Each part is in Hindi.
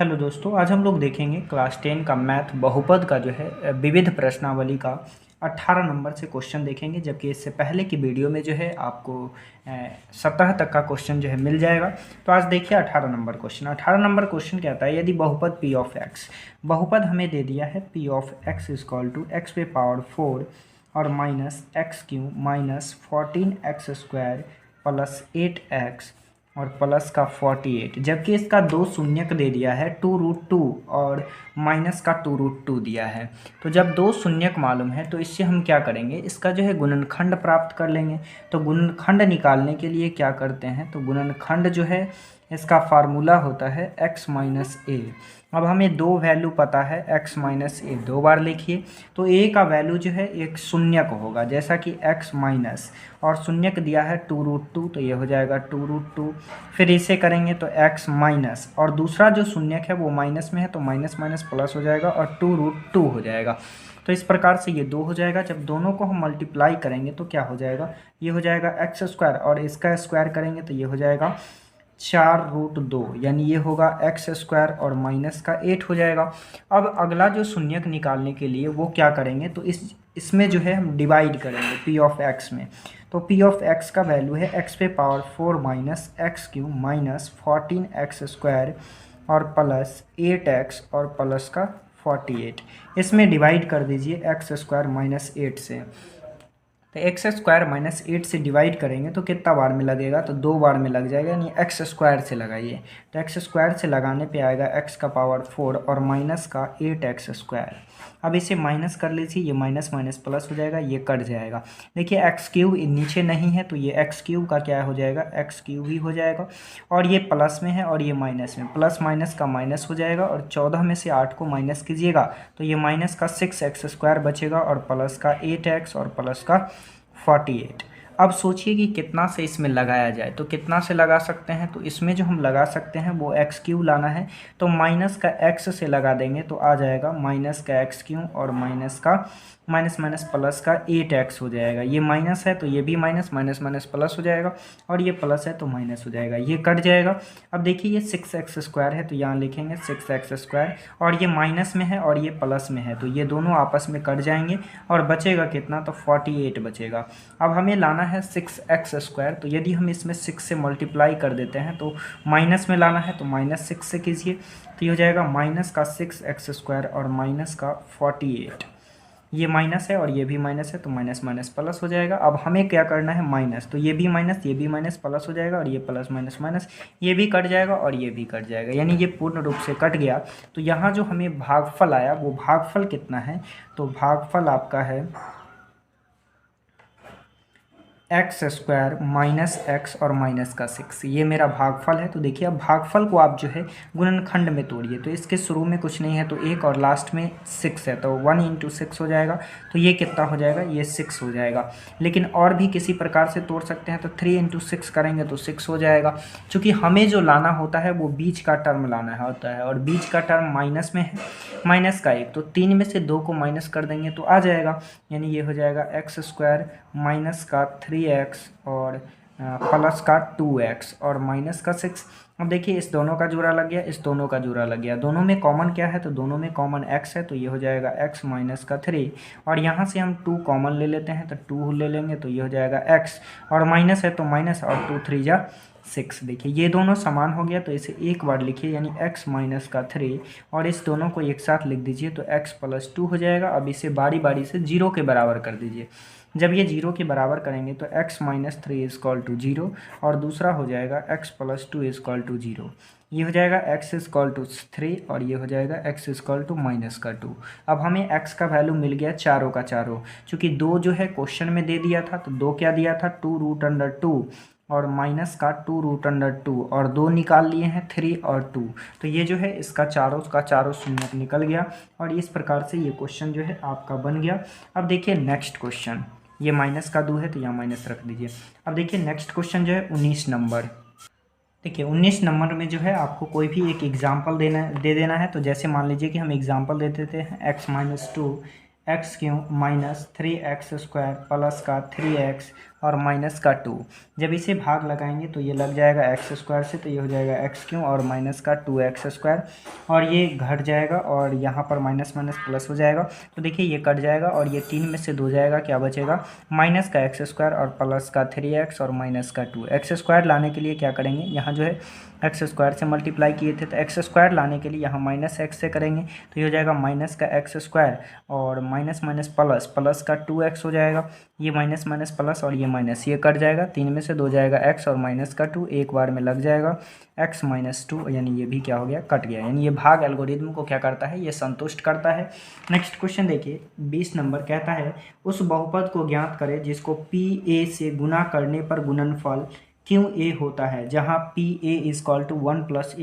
हेलो दोस्तों, आज हम लोग देखेंगे क्लास 10 का मैथ बहुपद का जो है विविध प्रश्नावली का 18 नंबर से क्वेश्चन देखेंगे। जबकि इससे पहले की वीडियो में जो है आपको 17 तक का क्वेश्चन जो है मिल जाएगा। तो आज देखिए 18 नंबर क्वेश्चन। 18 नंबर क्वेश्चन क्या आता है, यदि बहुपद p ऑफ x, बहुपद हमें दे दिया है p of x equal to X पे पावर 4 और minus X cube minus 14x² plus 8x और प्लस का 48, जबकि इसका दो शून्यक दे दिया है 2√2 और माइनस का 2√2 दिया है। तो जब दो शून्यक मालूम है तो इससे हम क्या करेंगे, इसका जो है गुणनखंड प्राप्त कर लेंगे। तो गुणनखंड निकालने के लिए क्या करते हैं, तो गुणनखंड जो है इसका फार्मूला होता है x माइनस ए। अब हमें दो वैल्यू पता है x माइनस ए, दो बार लिखिए। तो a का वैल्यू जो है एक शून्यक होगा, जैसा कि x माइनस और शून्यक दिया है 2√2, तो ये हो जाएगा 2√2। फिर इसे करेंगे तो x माइनस और दूसरा जो शून्यक है वो माइनस में है, तो माइनस माइनस प्लस हो जाएगा और 2√2 हो जाएगा। तो इस प्रकार से ये दो हो जाएगा। जब दोनों को हम मल्टीप्लाई करेंगे तो क्या हो जाएगा, ये हो जाएगा x² और इसका स्क्वायर करेंगे तो ये हो जाएगा 4√2, यानी ये होगा x² और माइनस का 8 हो जाएगा। अब अगला जो शून्यक निकालने के लिए वो क्या करेंगे, तो इसमें जो है हम डिवाइड करेंगे p ऑफ x में। तो p ऑफ x का वैल्यू है x पे power 4 minus X cube minus 14x² और प्लस 8x और प्लस का 48। इसमें डिवाइड कर दीजिए x² माइनस 8 से। तो x² माइनस 8 से डिवाइड करेंगे तो कितना बार में लगेगा, तो दो बार में लग जाएगा, यानी x² से लगाइए। तो x² से लगाने पे आएगा x का पावर 4 और माइनस का 8x²। अब इसे माइनस कर लीजिए, ये माइनस माइनस प्लस हो जाएगा, ये कट जाएगा। देखिए x³ नीचे नहीं है तो ये x³ का क्या हो जाएगा, x³ ही हो जाएगा। और ये प्लस में है और ये माइनस में, प्लस माइनस का माइनस हो जाएगा। और 14 में से 8 को माइनस कीजिएगा तो ये माइनस का 6x² बचेगा और प्लस का 8x और प्लस का 48। अब सोचिए कि कितना से इसमें लगाया जाए, तो कितना से लगा सकते हैं, तो इसमें जो हम लगा सकते हैं वो x³ लाना है। तो माइनस का x से लगा देंगे तो आ जाएगा माइनस का x³ और माइनस का माइनस माइनस प्लस का 8x हो जाएगा। ये माइनस है तो ये भी माइनस माइनस माइनस प्लस हो जाएगा और ये प्लस है तो माइनस हो जाएगा, ये कट जाएगा। अब देखिए ये 6x² है तो यहाँ लिखेंगे 6x² और ये माइनस में है और ये प्लस में है, तो ये दोनों आपस में कट जाएंगे और बचेगा कितना, तो 48 बचेगा। अब हमें लाना है 6x², तो यदि हम इसमें 6 से मल्टीप्लाई कर देते हैं तो माइनस में लाना है तो -6 से कीजिए, तो ये हो जाएगा माइनस का 6x² और माइनस का 48। ये माइनस है और ये भी माइनस है तो माइनस माइनस प्लस हो जाएगा। अब हमें क्या करना है, माइनस, तो ये भी माइनस प्लस हो जाएगा और ये प्लस माइनस माइनस, ये भी कट जाएगा और ये भी कट जाएगा, यानी ये पूर्ण रूप से कट गया। तो यहाँ जो हमें भागफल आया वो भागफल कितना है, तो भागफल आपका है x² माइनस x और माइनस का 6, ये मेरा भागफल है। तो देखिए अब भागफल को आप जो है गुणनखंड में तोड़िए, तो इसके शुरू में कुछ नहीं है तो 1 और लास्ट में 6 है, तो 1 × 6 हो जाएगा। तो ये कितना हो जाएगा, ये 6 हो जाएगा। लेकिन और भी किसी प्रकार से तोड़ सकते हैं, तो 3 × 6 करेंगे तो 6 हो जाएगा। चूँकि हमें जो लाना होता है वो बीच का टर्म लाना होता है और बीच का टर्म माइनस में है, माइनस का 1, तो 3 में से 2 को माइनस कर देंगे तो आ जाएगा, यानी ये हो जाएगा x² माइनस का 3x और प्लस का 2x और माइनस का 6। अब देखिए इस दोनों का जोड़ा लग गया, इस दोनों का जोड़ा लग गया, दोनों में कॉमन क्या है, तो दोनों में कॉमन x है, तो ये हो जाएगा x माइनस का 3 और यहाँ से हम 2 कॉमन ले लेते हैं तो 2 ले लेंगे तो ये हो जाएगा x और माइनस है तो माइनस और 2 3 जा 6। देखिए ये दोनों समान हो गया तो इसे एक बार लिखिए, यानी x माइनस का 3 और इस दोनों को एक साथ लिख दीजिए तो x + 2 हो जाएगा। अब इसे बारी बारी से 0 के बराबर कर दीजिए। जब ये 0 के बराबर करेंगे तो x माइनस 3 = 0 और दूसरा हो जाएगा x + 2 = 0। ये हो जाएगा x = 3 और ये हो जाएगा x = -2। अब हमें x का वैल्यू मिल गया चारों का चारों, चूँकि 2 जो है क्वेश्चन में दे दिया था, तो 2 क्या दिया था, 2√2 और माइनस का 2√2 और 2 निकाल लिए हैं 3 और 2, तो ये जो है इसका चारों का चारों शून्य निकल गया और इस प्रकार से ये क्वेश्चन जो है आपका बन गया। अब देखिए नेक्स्ट क्वेश्चन, ये माइनस का 2 है तो यहाँ माइनस रख दीजिए। अब देखिए नेक्स्ट क्वेश्चन जो है 19 नंबर। देखिए 19 नंबर में जो है आपको कोई भी एक एग्जाम्पल दे देना है। तो जैसे मान लीजिए कि हम एग्जाम्पल दे देते हैं x - 2 x³ - 3x² प्लस का 3x और माइनस का 2। जब इसे भाग लगाएंगे तो ये लग जाएगा एक्स स्क्वायर से, तो ये हो जाएगा एक्स क्यूब और माइनस का 2x स्क्वायर, और ये घट जाएगा और यहाँ पर माइनस माइनस प्लस हो जाएगा। तो देखिए ये कट जाएगा और ये 3 में से 2 जाएगा, क्या बचेगा, माइनस का एक्स स्क्वायर और प्लस का 3x और माइनस का 2। एक्स स्क्वायर लाने के लिए क्या करेंगे, यहाँ जो है एक्स स्क्वायर से मल्टीप्लाई किए थे, तो एक्स स्क्वायर लाने के लिए यहाँ माइनस एक्स से करेंगे, तो ये हो जाएगा माइनस का एक्स स्क्वायर और माइनस माइनस प्लस, प्लस का 2x हो जाएगा, ये माइनस माइनस प्लस और ये माइनस, ये कट जाएगा, 3 में से 2 जाएगा x और माइनस का 2, एक बार में लग जाएगा x माइनस 2, यानी ये भी क्या हो गया, कट गया। यानी ये भाग एल्गोरिदम को क्या करता है, ये संतुष्ट करता है। नेक्स्ट क्वेश्चन देखिए 20 नंबर, कहता है उस बहुपद को ज्ञात करें जिसको पी ए से गुना करने पर गुणनफल क्यों ए होता है, जहाँ P A is equal to 1 plus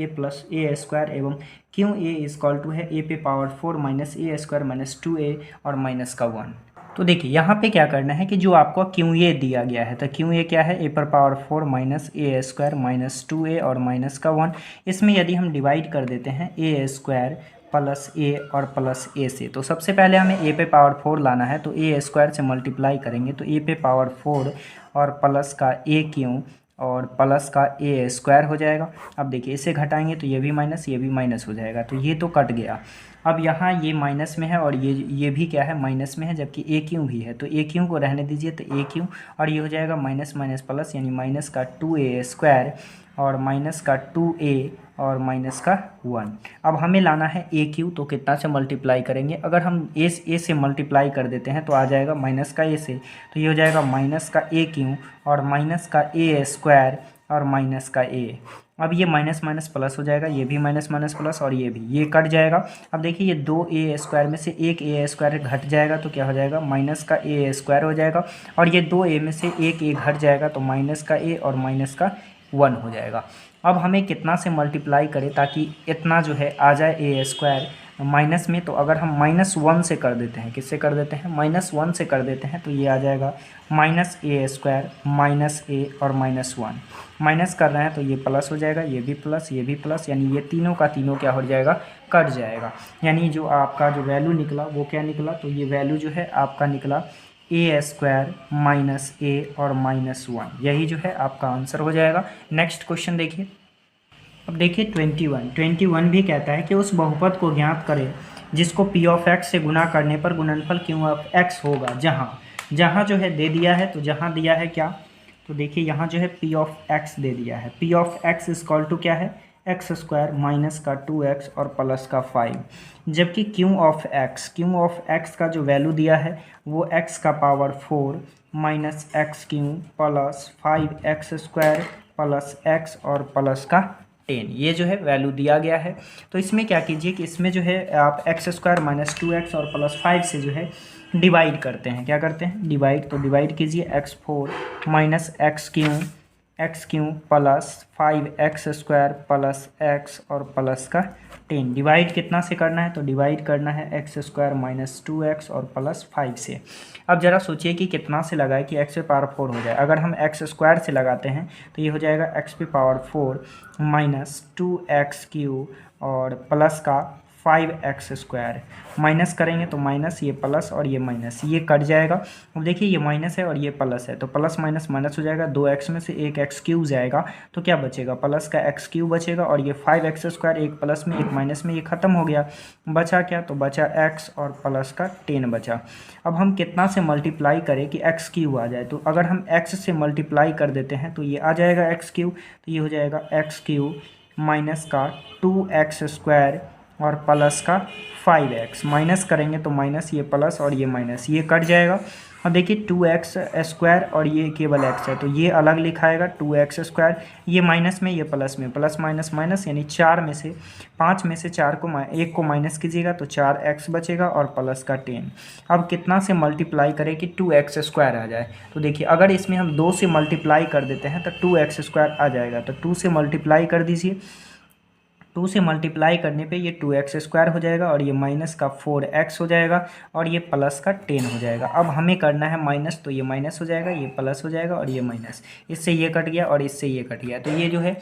A square एवं क्यों ए इजकॉल टू है ए पे power 4 minus A square minus 2a और माइनस का 1। तो देखिए यहाँ पे क्या करना है कि जो आपको क्यों ए दिया गया है, तो क्यों ए क्या है, ए पर power 4 minus A square minus 2a और माइनस का 1। इसमें यदि हम डिवाइड कर देते हैं ए स्क्वायर प्लस ए और प्लस ए से, तो सबसे पहले हमें ए पे पावर 4 लाना है, तो ए स्क्वायर से मल्टीप्लाई करेंगे तो ए पे पावर 4 और प्लस का ए क्यों और प्लस का ए स्क्वायर हो जाएगा। अब देखिए इसे घटाएंगे तो ये भी माइनस हो जाएगा, तो ये तो कट गया। अब यहाँ ये माइनस में है और ये भी क्या है, माइनस में है, जबकि ए क्यों भी है, तो ए क्यों को रहने दीजिए, तो ए क्यों और ये हो जाएगा माइनस माइनस प्लस, यानी माइनस का 2a स्क्वायर और माइनस का 2a और माइनस का 1। अब हमें लाना है ए क्यू, तो कितना से मल्टीप्लाई करेंगे, अगर हम ए से मल्टीप्लाई कर देते हैं तो आ जाएगा माइनस का ए से, तो ये हो जाएगा माइनस का ए क्यू और माइनस का ए स्क्वायर और माइनस का ए। अब ये माइनस माइनस प्लस हो जाएगा, ये भी माइनस माइनस प्लस और ये भी, ये कट जाएगा। अब देखिए ये 2a स्क्वायर में से एक a स्क्वायर घट जाएगा, तो क्या हो जाएगा, माइनस का a स्क्वायर हो जाएगा, और ये 2a में से एक a घट जाएगा, तो माइनस का a और माइनस का 1 हो जाएगा। अब हमें कितना से मल्टीप्लाई करें ताकि इतना जो है आ जाए a स्क्वायर माइनस में, तो अगर हम -1 से कर देते हैं, किससे कर देते हैं, -1 से कर देते हैं, तो ये आ जाएगा माइनस ए स्क्वायर माइनस ए और -1। माइनस कर रहे हैं तो ये प्लस हो जाएगा, ये भी प्लस, यानी ये तीनों का तीनों क्या हो जाएगा, कट जाएगा। यानी जो आपका जो वैल्यू निकला वो क्या निकला, तो ये वैल्यू जो है आपका निकला ए स्क्वायर माइनस ए और -1, यही जो है आपका आंसर हो जाएगा। नेक्स्ट क्वेश्चन देखिए। अब देखिए 21 भी कहता है कि उस बहुपद को ज्ञात करें जिसको p ऑफ x से गुना करने पर गुणनफल q ऑफ x होगा, जहाँ जो है दे दिया है, तो जहाँ दिया है क्या, तो देखिए यहाँ जो है p ऑफ x दे दिया है, p of x equal to क्या है, एक्स स्क्वायर माइनस का 2x और प्लस का 5, जबकि q ऑफ x का जो वैल्यू दिया है वो x का power 4 minus X Q plus 5x square plus x और प्लस का 10, ये जो है वैल्यू दिया गया है। तो इसमें क्या कीजिए कि इसमें जो है आप एक्स स्क्वायर माइनस 2x और प्लस 5 से जो है डिवाइड करते हैं, क्या करते हैं, डिवाइड। तो डिवाइड कीजिए x4 minus X Q plus 5x square plus x और प्लस का 10। डिवाइड कितना से करना है, तो डिवाइड करना है एक्स स्क्वायर माइनस 2x और प्लस 5 से। अब ज़रा सोचिए कि कितना से लगाए कि x पे पावर 4 हो जाए। अगर हम एक्स स्क्वायर से लगाते हैं तो ये हो जाएगा x पे पावर 4 माइनस 2x क्यू और प्लस का 5x स्क्वायर, माइनस करेंगे तो माइनस, ये प्लस और ये माइनस, ये कट जाएगा। अब देखिए ये माइनस है और ये प्लस है, तो प्लस माइनस माइनस हो जाएगा, 2x में से एक एक्स क्यूब जाएगा, तो क्या बचेगा, प्लस का एक्स क्यूब बचेगा, और ये 5x स्क्वायर, एक प्लस में एक माइनस में, ये खत्म हो गया। बचा क्या, तो बचा x और प्लस का 10 बचा। अब हम कितना से मल्टीप्लाई करें कि एक्स क्यूब आ जाए, तो अगर हम x से मल्टीप्लाई कर देते हैं तो ये आ जाएगा एक्स क्यूब, तो ये हो जाएगा एक्स क्यूब माइनस का 2x स्क्वायर और प्लस का 5x, माइनस करेंगे तो माइनस, ये प्लस और ये माइनस, ये कट जाएगा। अब देखिए 2x स्क्वायर और ये केवल x है, तो ये अलग लिखाएगा 2x स्क्वायर, ये माइनस में ये प्लस में, प्लस माइनस माइनस, यानी 5 में से 4 को एक को माइनस कीजिएगा तो 4x बचेगा और प्लस का 10। अब कितना से मल्टीप्लाई करें कि 2x स्क्वायर आ जाए, तो देखिए अगर इसमें हम 2 से मल्टीप्लाई कर देते हैं तो 2x स्क्वायर आ जाएगा, तो 2 से मल्टीप्लाई कर दीजिए, 2 से मल्टीप्लाई करने पे ये 2x² हो जाएगा और ये माइनस का 4x हो जाएगा और ये प्लस का 10 हो जाएगा। अब हमें करना है माइनस, तो ये माइनस हो जाएगा, ये प्लस हो जाएगा और ये माइनस, इससे ये कट गया और इससे ये कट गया। तो ये जो है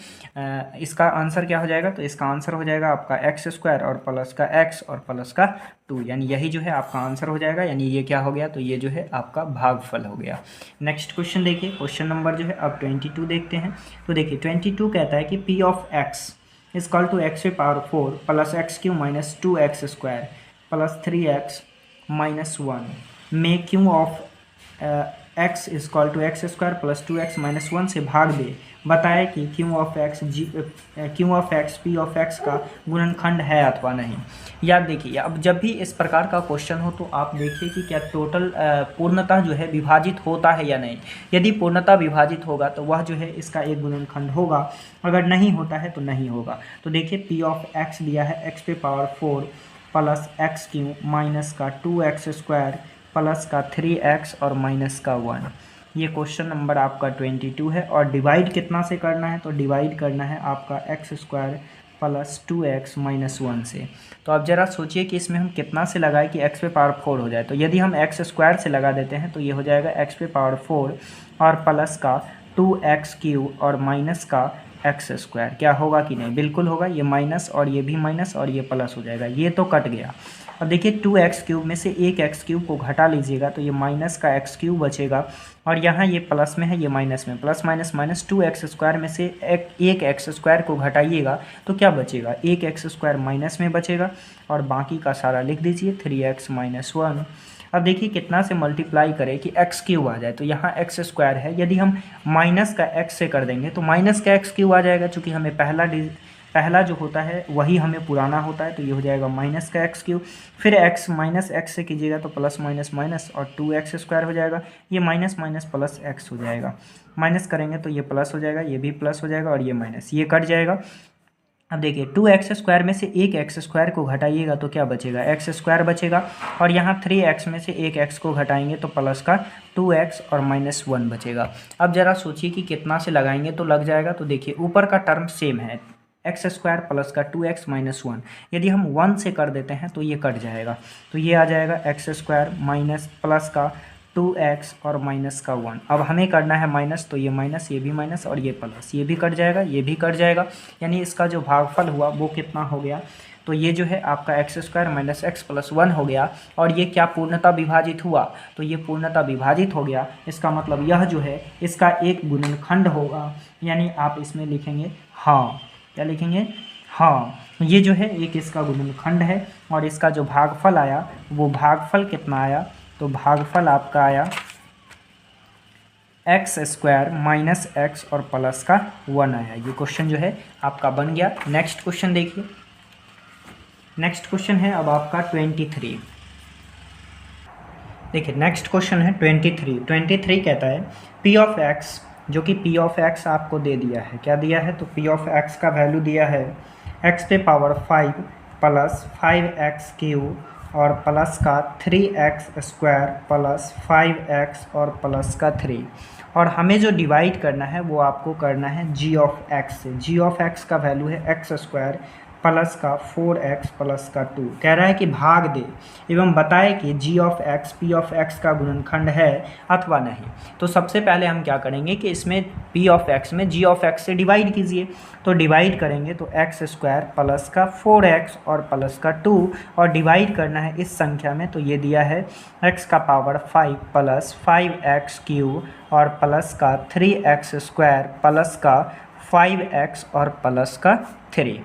इसका आंसर क्या हो जाएगा, तो इसका आंसर हो जाएगा आपका x² और प्लस का x और प्लस का 2, यानी यही जो है आपका आंसर हो जाएगा। यानी ये क्या हो गया, तो ये जो है आपका भागफल हो गया। नेक्स्ट क्वेश्चन देखिए, क्वेश्चन नंबर जो है अब 22 देखते हैं। तो देखिए 22 कहता है कि p of x is equal to x की power 4 plus x³ minus 2x² plus 3x minus 1 में q of x is equal to x² plus 2x minus 1 से भाग दे। बताए कि q of x p of x का गुणनखंड है अथवा नहीं। याद देखिए, अब जब भी इस प्रकार का क्वेश्चन हो तो आप देखिए कि क्या टोटल पूर्णतः जो है विभाजित होता है या नहीं। यदि पूर्णतः विभाजित होगा तो वह जो है इसका एक गुणनखंड होगा, अगर नहीं होता है तो नहीं होगा। तो देखिए p ऑफ x दिया है x पे पावर 4 प्लस x³ माइनस का 2x² प्लस का 3x और माइनस का 1। ये क्वेश्चन नंबर आपका 22 है। और डिवाइड कितना से करना है, तो डिवाइड करना है आपका x² प्लस 2x माइनस 1 से। तो अब ज़रा सोचिए कि इसमें हम कितना से लगाए कि x पे पावर 4 हो जाए। तो यदि हम x² से लगा देते हैं तो ये हो जाएगा x पे पावर 4 और प्लस का 2x³ और माइनस का x²। क्या होगा कि नहीं, बिल्कुल होगा। ये माइनस और ये भी माइनस और ये प्लस हो जाएगा, ये तो कट गया। अब देखिए 2x³ में से एक x³ को घटा लीजिएगा तो ये माइनस का x³ बचेगा और यहाँ ये प्लस में है, ये माइनस में, प्लस माइनस माइनस 2x² में से एक x² को घटाइएगा तो क्या बचेगा, एक x² माइनस में बचेगा और बाकी का सारा लिख दीजिए 3x माइनस 1। अब देखिए कितना से मल्टीप्लाई करें कि x³ आ जाए, तो यहाँ x² है, यदि हम माइनस का x से कर देंगे तो माइनस का x³ आ जाएगा। चूँकि हमें पहला जो होता है वही हमें पुराना होता है, तो ये हो जाएगा माइनस का x³। फिर x माइनस x से कीजिएगा तो प्लस माइनस माइनस और 2x² हो जाएगा। ये माइनस माइनस प्लस x हो जाएगा, माइनस करेंगे तो ये प्लस हो जाएगा, ये भी प्लस हो जाएगा और ये माइनस, ये कट जाएगा। अब देखिए 2x² में से एक x² को घटाइएगा तो क्या बचेगा, x² बचेगा और यहाँ 3x में से एक x को घटाएंगे तो प्लस का 2x और माइनस 1 बचेगा। अब ज़रा सोचिए कि कितना से लगाएंगे तो लग जाएगा। तो देखिए ऊपर का टर्म सेम है, x² प्लस का 2x माइनस 1। यदि हम 1 से कर देते हैं तो ये कट जाएगा, तो ये आ जाएगा x² माइनस प्लस का 2x और माइनस का 1। अब हमें करना है माइनस, तो ये माइनस, ये भी माइनस और ये प्लस, ये भी कट जाएगा, ये भी कट जाएगा। यानी इसका जो भागफल हुआ वो कितना हो गया, तो ये जो है आपका x² माइनस x प्लस 1 हो गया। और ये क्या पूर्णतः विभाजित हुआ, तो ये पूर्णतः विभाजित हो गया। इसका मतलब यह जो है इसका एक गुणनखंड होगा, यानी आप इसमें लिखेंगे हाँ, क्या लिखेंगे, हाँ, ये जो है एक इसका गुणनखंड है। और इसका जो भागफल आया वो भागफल कितना आया, तो भागफल आपका आया x² माइनस x और प्लस का 1 आया। ये क्वेश्चन जो है आपका बन गया। नेक्स्ट क्वेश्चन देखिए, नेक्स्ट क्वेश्चन है अब आपका 23। देखिए नेक्स्ट क्वेश्चन है 23 कहता है p ऑफ x, जो कि p ऑफ x आपको दे दिया है, क्या दिया है, तो p ऑफ x का वैल्यू दिया है x पे पावर 5 प्लस 5x³ और प्लस का 3x² प्लस 5x और प्लस का 3। और हमें जो डिवाइड करना है वो आपको करना है g ऑफ x से। g ऑफ x का वैल्यू है x² प्लस का 4x प्लस का 2। कह रहा है कि भाग दे एवं बताए कि g of x p of x का गुणनखंड है अथवा नहीं। तो सबसे पहले हम क्या करेंगे कि इसमें p ऑफ x में g ऑफ x से डिवाइड कीजिए। तो डिवाइड करेंगे तो x² प्लस का 4x और प्लस का 2 और डिवाइड करना है इस संख्या में, तो ये दिया है x का पावर 5 प्लस 5x³ और प्लस का 3x² प्लस का 5x और प्लस का 3।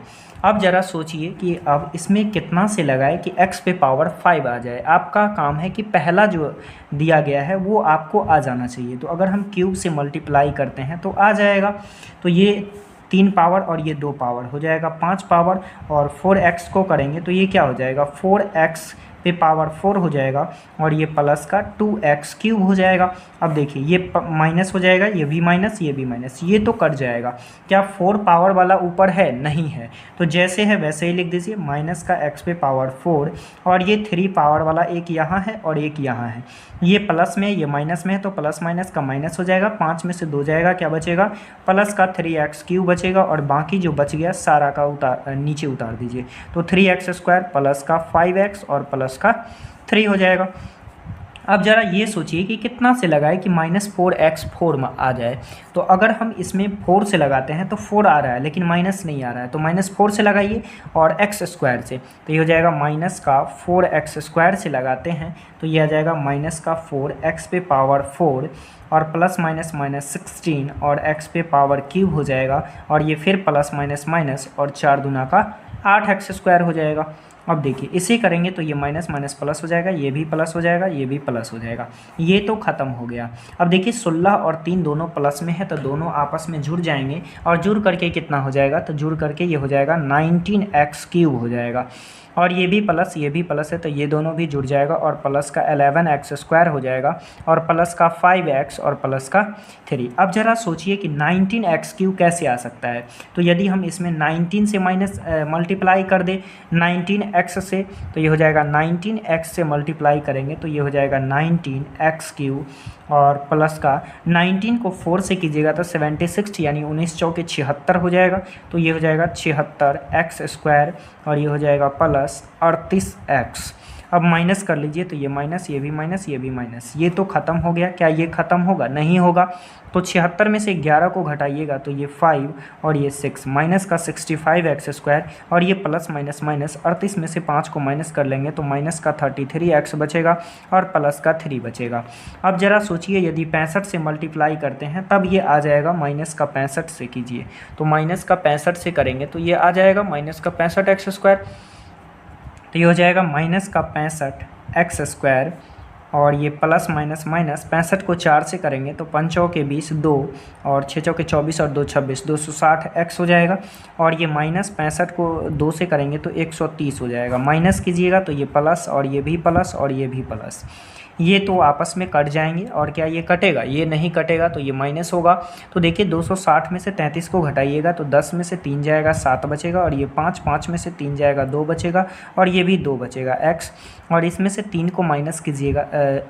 अब ज़रा सोचिए कि अब इसमें कितना से लगाए कि x पे पावर 5 आ जाए। आपका काम है कि पहला जो दिया गया है वो आपको आ जाना चाहिए। तो अगर हम क्यूब से मल्टीप्लाई करते हैं तो आ जाएगा। तो ये 3 पावर और ये 2 पावर हो जाएगा 5 पावर, और 4x को करेंगे तो ये क्या हो जाएगा 4x पे पावर 4 हो जाएगा और ये प्लस का 2x³ हो जाएगा। अब देखिए ये माइनस हो जाएगा, ये भी माइनस, ये भी माइनस, ये तो कट जाएगा। क्या 4 पावर वाला ऊपर है? नहीं है, तो जैसे है वैसे ही लिख दीजिए, माइनस का x पे पावर 4 और ये 3 पावर वाला एक यहाँ है और एक यहाँ है, ये प्लस में ये माइनस में है, तो प्लस माइनस का माइनस हो जाएगा, 5 में से 2 जाएगा, क्या बचेगा? प्लस का 3x³ बचेगा और बाकी जो बच गया सारा का नीचे उतार दीजिए, तो 3x² प्लस का 5x और प्लस का 3 हो जाएगा। अब ज़रा ये सोचिए कि कितना से लगाए कि -4x 4 में आ जाए। तो अगर हम इसमें 4 से लगाते हैं तो 4 आ रहा है लेकिन माइनस नहीं आ रहा है, तो -4 से लगाइए और x² से, तो ये हो जाएगा माइनस का 4x² से लगाते हैं तो ये आ जाएगा माइनस का 4x पे पावर 4 और प्लस माइनस माइनस 16 और x पे पावर क्यूब हो जाएगा और ये फिर प्लस माइनस माइनस और 4 दूना का 8x² हो जाएगा। अब देखिए इसे करेंगे तो ये माइनस माइनस प्लस हो जाएगा, ये भी प्लस हो जाएगा, ये भी प्लस हो जाएगा, ये तो ख़त्म हो गया। अब देखिए 16 और 3 दोनों प्लस में है तो दोनों आपस में जुड़ जाएंगे और जुड़ करके कितना हो जाएगा? तो जुड़ करके ये हो जाएगा 19x³ हो जाएगा और ये भी प्लस है तो ये दोनों भी जुड़ जाएगा और प्लस का 11x² हो जाएगा और प्लस का 5x और प्लस का 3। अब ज़रा सोचिए कि 19x³ कैसे आ सकता है? तो यदि हम इसमें 19 से माइनस मल्टीप्लाई कर दे 19x से, तो ये हो जाएगा 19x से मल्टीप्लाई करेंगे तो ये हो जाएगा 19x³ और प्लस का 19 को 4 से कीजिएगा तो 76 यानी 19 चौके 76 हो जाएगा, तो ये हो जाएगा 76x² और ये हो जाएगा प्लस 38x। अब माइनस कर लीजिए तो ये माइनस, ये भी माइनस, ये भी माइनस, ये तो ख़त्म हो गया। क्या ये ख़त्म होगा? नहीं होगा। तो 76 में से 11 को घटाइएगा तो ये 5 और ये 6, माइनस का 65x² और ये प्लस माइनस माइनस 38 में से 5 को माइनस कर लेंगे तो माइनस का 33x बचेगा और प्लस का 3 बचेगा। अब ज़रा सोचिए यदि 65 से मल्टीप्लाई करते हैं तब ये आ जाएगा माइनस का 65 से कीजिए, तो माइनस का 65 से करेंगे तो ये आ जाएगा माइनस का 65x², तो ये हो जाएगा माइनस का 65x² और ये प्लस माइनस माइनस 65 को 4 से करेंगे तो 5 चौके 20 2 और 6 चौके 24 और 2 26 260x हो जाएगा और ये माइनस 65 को 2 से करेंगे तो 130 हो जाएगा। माइनस कीजिएगा तो ये प्लस और ये भी प्लस और ये भी प्लस, ये तो आपस में कट जाएंगे और क्या ये कटेगा? ये नहीं कटेगा तो ये माइनस होगा। तो देखिए 260 में से 33 को घटाइएगा तो 10 में से 3 जाएगा 7 बचेगा और ये 5 में से 3 जाएगा 2 बचेगा और ये भी 2 बचेगा x और इसमें से 3 को माइनस कीजिएगा,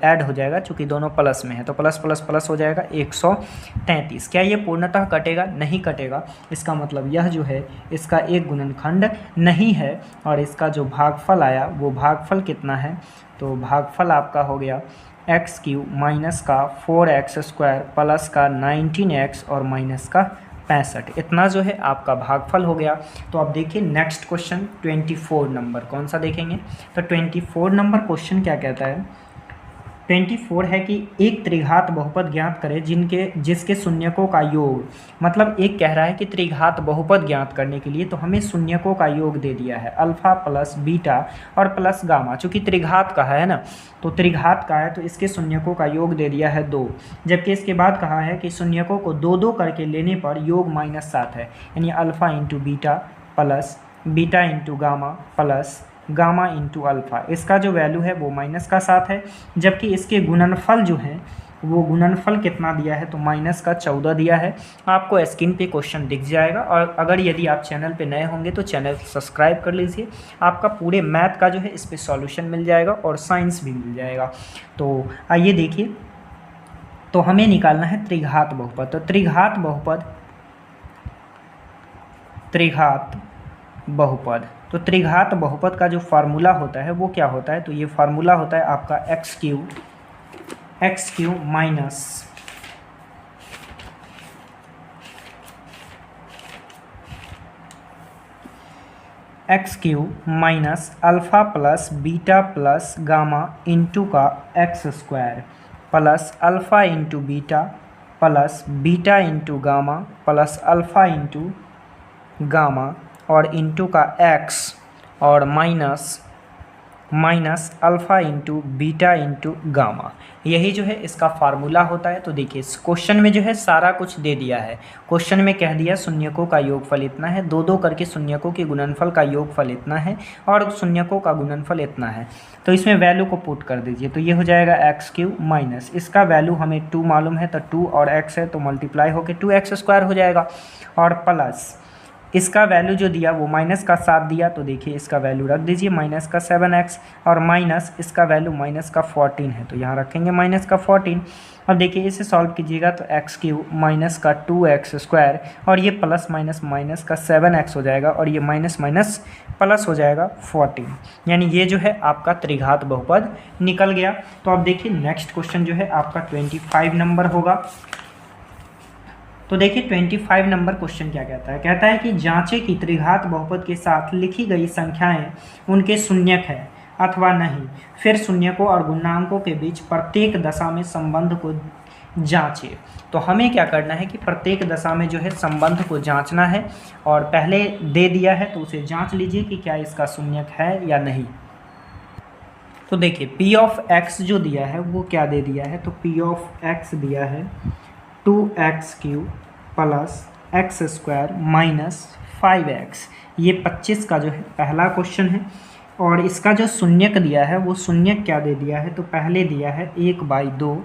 ऐड हो जाएगा चूँकि दोनों प्लस में है तो प्लस प्लस प्लस हो जाएगा 133। क्या ये पूर्णतः कटेगा? नहीं कटेगा। इसका मतलब यह जो है इसका एक गुणनखंड नहीं है और इसका जो भागफल आया वो भागफल कितना है? तो भागफल आपका हो गया x³ माइनस का 4x² प्लस का 19x और माइनस का 65, इतना जो है आपका भागफल हो गया। तो अब देखिए नेक्स्ट क्वेश्चन 24 नंबर कौन सा देखेंगे? तो 24 नंबर क्वेश्चन क्या कहता है? 24 है कि एक त्रिघात बहुपद ज्ञात करें जिसके शून्यकों का योग, मतलब एक कह रहा है कि त्रिघात बहुपद ज्ञात करने के लिए तो हमें शून्यकों का योग दे दिया है अल्फा प्लस बीटा और प्लस गामा। चूँकि त्रिघात का है ना, तो त्रिघात का है तो इसके शून्यकों का योग दे दिया है 2, जबकि इसके बाद कहा है कि शून्यकों को 2 करके लेने पर योग -7 है, यानी alpha into beta plus beta into gamma plus gamma into alpha. इसका जो वैल्यू है वो -7 है, जबकि इसके गुणनफल जो है वो गुणनफल कितना दिया है? तो -14 दिया है। आपको स्क्रीन पे क्वेश्चन दिख जाएगा और अगर यदि आप चैनल पे नए होंगे तो चैनल सब्सक्राइब कर लीजिए, आपका पूरे मैथ का जो है इस पर सॉल्यूशन मिल जाएगा और साइंस भी मिल जाएगा। तो आइए देखिए, तो हमें निकालना है त्रिघात बहुपद। तो त्रिघात बहुपद तो त्रिघात बहुपद का जो फार्मूला होता है वो क्या होता है? तो ये फार्मूला होता है आपका x³ minus alpha plus beta plus gamma into का x² plus alpha into beta plus beta into gamma plus alpha into gamma और इंटू का x और minus minus alpha into beta into gamma, यही जो है इसका फार्मूला होता है। तो देखिए इस क्वेश्चन में जो है सारा कुछ दे दिया है। क्वेश्चन में कह दिया शून्यकों का योगफल इतना है, दो दो करके शून्यकों के गुणनफल का योगफल इतना है और शून्यकों का गुणनफल इतना है। तो इसमें वैल्यू को पुट कर दीजिए, तो ये हो जाएगा एक्स क्यूब माइनस इसका वैल्यू हमें 2 मालूम है, तो 2 और x है तो मल्टीप्लाई होकर 2x² हो जाएगा, और प्लस इसका वैल्यू जो दिया वो माइनस का 7 दिया, तो देखिए इसका वैल्यू रख दीजिए माइनस का 7x, और माइनस इसका वैल्यू माइनस का 14 है, तो यहाँ रखेंगे माइनस का 14। अब देखिए इसे सॉल्व कीजिएगा तो एक्स क्यूब माइनस का 2x² और ये प्लस माइनस माइनस का 7x हो जाएगा, और ये माइनस माइनस प्लस हो जाएगा 14, यानी ये जो है आपका त्रिघात बहुपद निकल गया। तो अब देखिए नेक्स्ट क्वेश्चन जो है आपका 25 नंबर होगा। तो देखिए 25 नंबर क्वेश्चन क्या कहता है, कहता है कि जांचें कि त्रिघात बहुपद के साथ लिखी गई संख्याएं उनके शून्यक है अथवा नहीं, फिर शून्यकों और गुणांकों के बीच प्रत्येक दशा में संबंध को जांचें। तो हमें क्या करना है कि प्रत्येक दशा में जो है संबंध को जांचना है, और पहले दे दिया है तो उसे जांच लीजिए कि क्या इसका शून्यक है या नहीं। तो देखिए पी ऑफ एक्स जो दिया है वो क्या दे दिया है, तो पी ऑफ एक्स दिया है 2x³ plus x² minus 5x, ये 25 का जो है पहला क्वेश्चन है। और इसका जो शून्यक दिया है वो शून्यक क्या दे दिया है, तो पहले दिया है 1/2,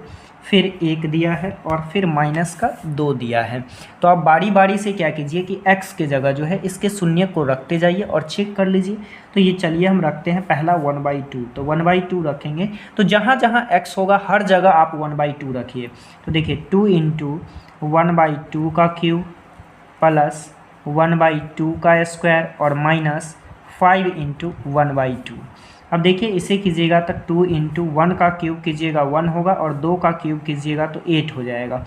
फिर 1 दिया है और फिर माइनस का 2 दिया है। तो आप बारी बारी से क्या कीजिए कि x के जगह जो है इसके शून्यक को रखते जाइए और चेक कर लीजिए। तो ये चलिए हम रखते हैं पहला 1/2, तो 1/2 रखेंगे, तो जहाँ जहाँ x होगा हर जगह आप 1/2 रखिए। तो देखिए 2 इंटू 1/2 का क्यूब प्लस 1/2 का स्क्वायर और माइनस 5 इंटू 1/2। अब देखिए इसे कीजिएगा तो 2 इंटू 1 का क्यूब कीजिएगा 1 होगा, और 2 का क्यूब कीजिएगा तो 8 हो जाएगा,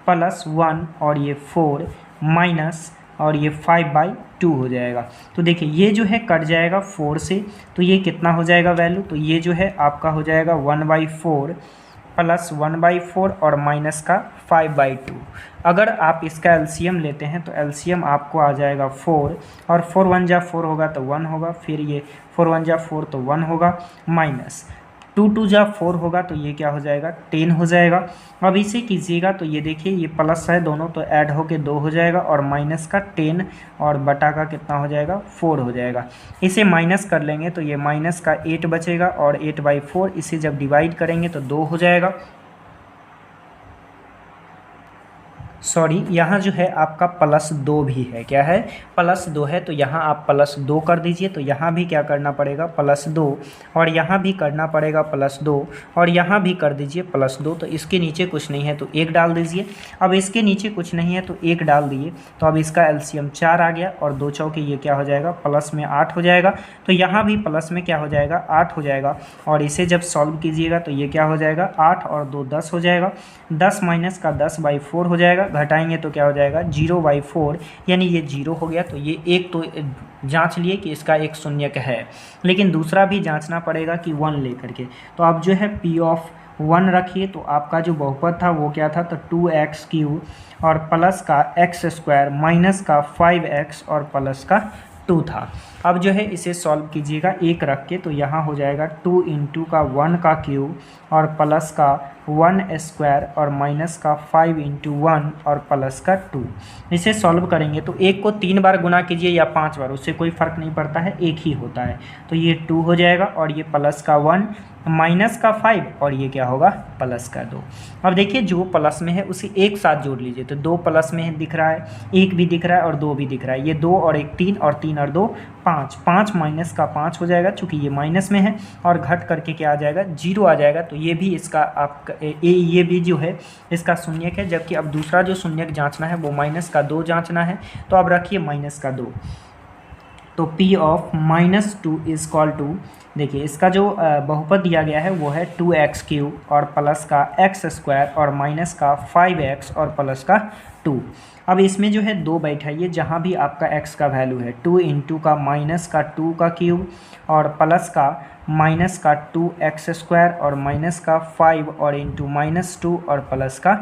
प्लस 1 और ये 4 माइनस और ये 5/2 हो जाएगा। तो देखिए ये जो है कट जाएगा 4 से, तो ये कितना हो जाएगा वैल्यू, तो ये जो है आपका हो जाएगा 1/4 प्लस 1/4 और माइनस का 5/2। अगर आप इसका एलसीएम लेते हैं तो एलसीएम आपको आ जाएगा 4, और 4 1 जा 4 होगा तो 1 होगा, फिर ये 4 1 जा 4 तो 1 होगा, माइनस 2 2 जा 4 होगा तो ये क्या हो जाएगा 10 हो जाएगा। अब इसे कीजिएगा तो ये देखिए ये प्लस है दोनों तो ऐड होके 2 हो जाएगा, और माइनस का 10 और बटा का कितना हो जाएगा 4 हो जाएगा। इसे माइनस कर लेंगे तो ये माइनस का 8 बचेगा, और 8/4 इसे जब डिवाइड करेंगे तो 2 हो जाएगा। सॉरी, यहाँ जो है आपका +2 भी है, क्या है +2 है, तो यहाँ आप +2 कर दीजिए। तो यहाँ भी क्या करना पड़ेगा +2, और यहाँ भी करना पड़ेगा +2, और यहाँ भी कर दीजिए +2। तो इसके नीचे कुछ नहीं है तो 1 डाल दीजिए। अब इसके नीचे कुछ नहीं है तो 1 डाल दिए, तो अब इसका एलसीएम 4 आ गया, और 2 चौके ये क्या हो जाएगा प्लस में 8 हो जाएगा। तो यहाँ भी प्लस में क्या हो जाएगा 8 हो जाएगा, और इसे जब सॉल्व कीजिएगा तो ये क्या हो जाएगा 8 और 2 10 हो जाएगा, 10 माइनस का 10/4 हो जाएगा, घटाएंगे तो क्या हो जाएगा 0/4, यानी ये 0 हो गया। तो ये एक तो जांच लिए कि इसका एक शून्यक है, लेकिन दूसरा भी जांचना पड़ेगा कि 1 लेकर के। तो अब जो है P ऑफ 1 रखिए, तो आपका जो बहुपद था वो क्या था, तो 2x³ और प्लस का x² माइनस का 5x और प्लस का 2 था। अब जो है इसे सॉल्व कीजिएगा 1 रख के, तो यहाँ हो जाएगा 2 इंटू का 1 का क्यूब और प्लस का 1² और माइनस का 5 इंटू 1 और प्लस का 2। इसे सॉल्व करेंगे तो 1 को 3 बार गुना कीजिए या 5 बार, उससे कोई फ़र्क नहीं पड़ता है, एक ही होता है। तो ये 2 हो जाएगा, और ये प्लस का 1 माइनस का 5 और ये क्या होगा प्लस का 2। अब देखिए जो प्लस में है उसे एक साथ जोड़ लीजिए, तो 2 प्लस में दिख रहा है, 1 भी दिख रहा है और 2 भी दिख रहा है। ये 2 और 1 3 और 3 और 2 5, 5 माइनस का 5 हो जाएगा, चूँकि ये माइनस में है, और घट करके क्या आ जाएगा 0 आ जाएगा। तो ये भी इसका आपका ये भी जो है इसका शून्यक है, जबकि अब दूसरा जो शून्यक जांचना है वो माइनस का 2 जांचना है। तो अब रखिए माइनस का 2, तो P of -2 is equal to, देखिए इसका जो बहुपद दिया गया है वो है 2x³ और प्लस का x² और माइनस का 5x और प्लस का 2। अब इसमें जो है 2 बैठाइए जहाँ भी आपका x का वैल्यू है, 2 इंटू का माइनस का 2 का क्यूब और प्लस का माइनस का 2x² और माइनस का 5 और इंटू -2 और प्लस का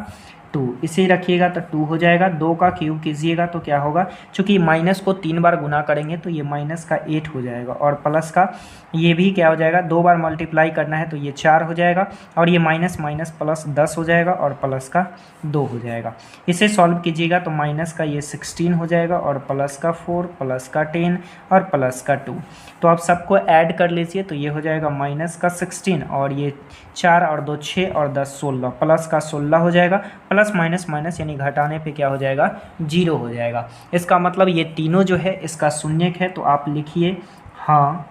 2, इसे रखिएगा तो 2 हो जाएगा। 2 का क्यूब कीजिएगा तो क्या होगा, चूँकि माइनस को 3 बार गुना करेंगे तो ये माइनस का 8 हो जाएगा, और प्लस का ये भी क्या हो जाएगा, 2 बार मल्टीप्लाई करना है तो ये 4 हो जाएगा, और ये माइनस माइनस प्लस 10 हो जाएगा, और प्लस का 2 हो जाएगा। इसे सॉल्व कीजिएगा तो माइनस का ये 16 हो जाएगा, और प्लस का 4, प्लस का 10 और प्लस का 2। तो आप सबको ऐड कर लीजिए तो ये हो जाएगा माइनस का 16, और ये 4 और 2 6 और 10 16, प्लस का 16 हो जाएगा। प्लस माइनस माइनस यानी घटाने पे क्या हो जाएगा, 0 हो जाएगा। इसका मतलब ये तीनों जो है इसका शून्यक है। तो आप लिखिए हाँ,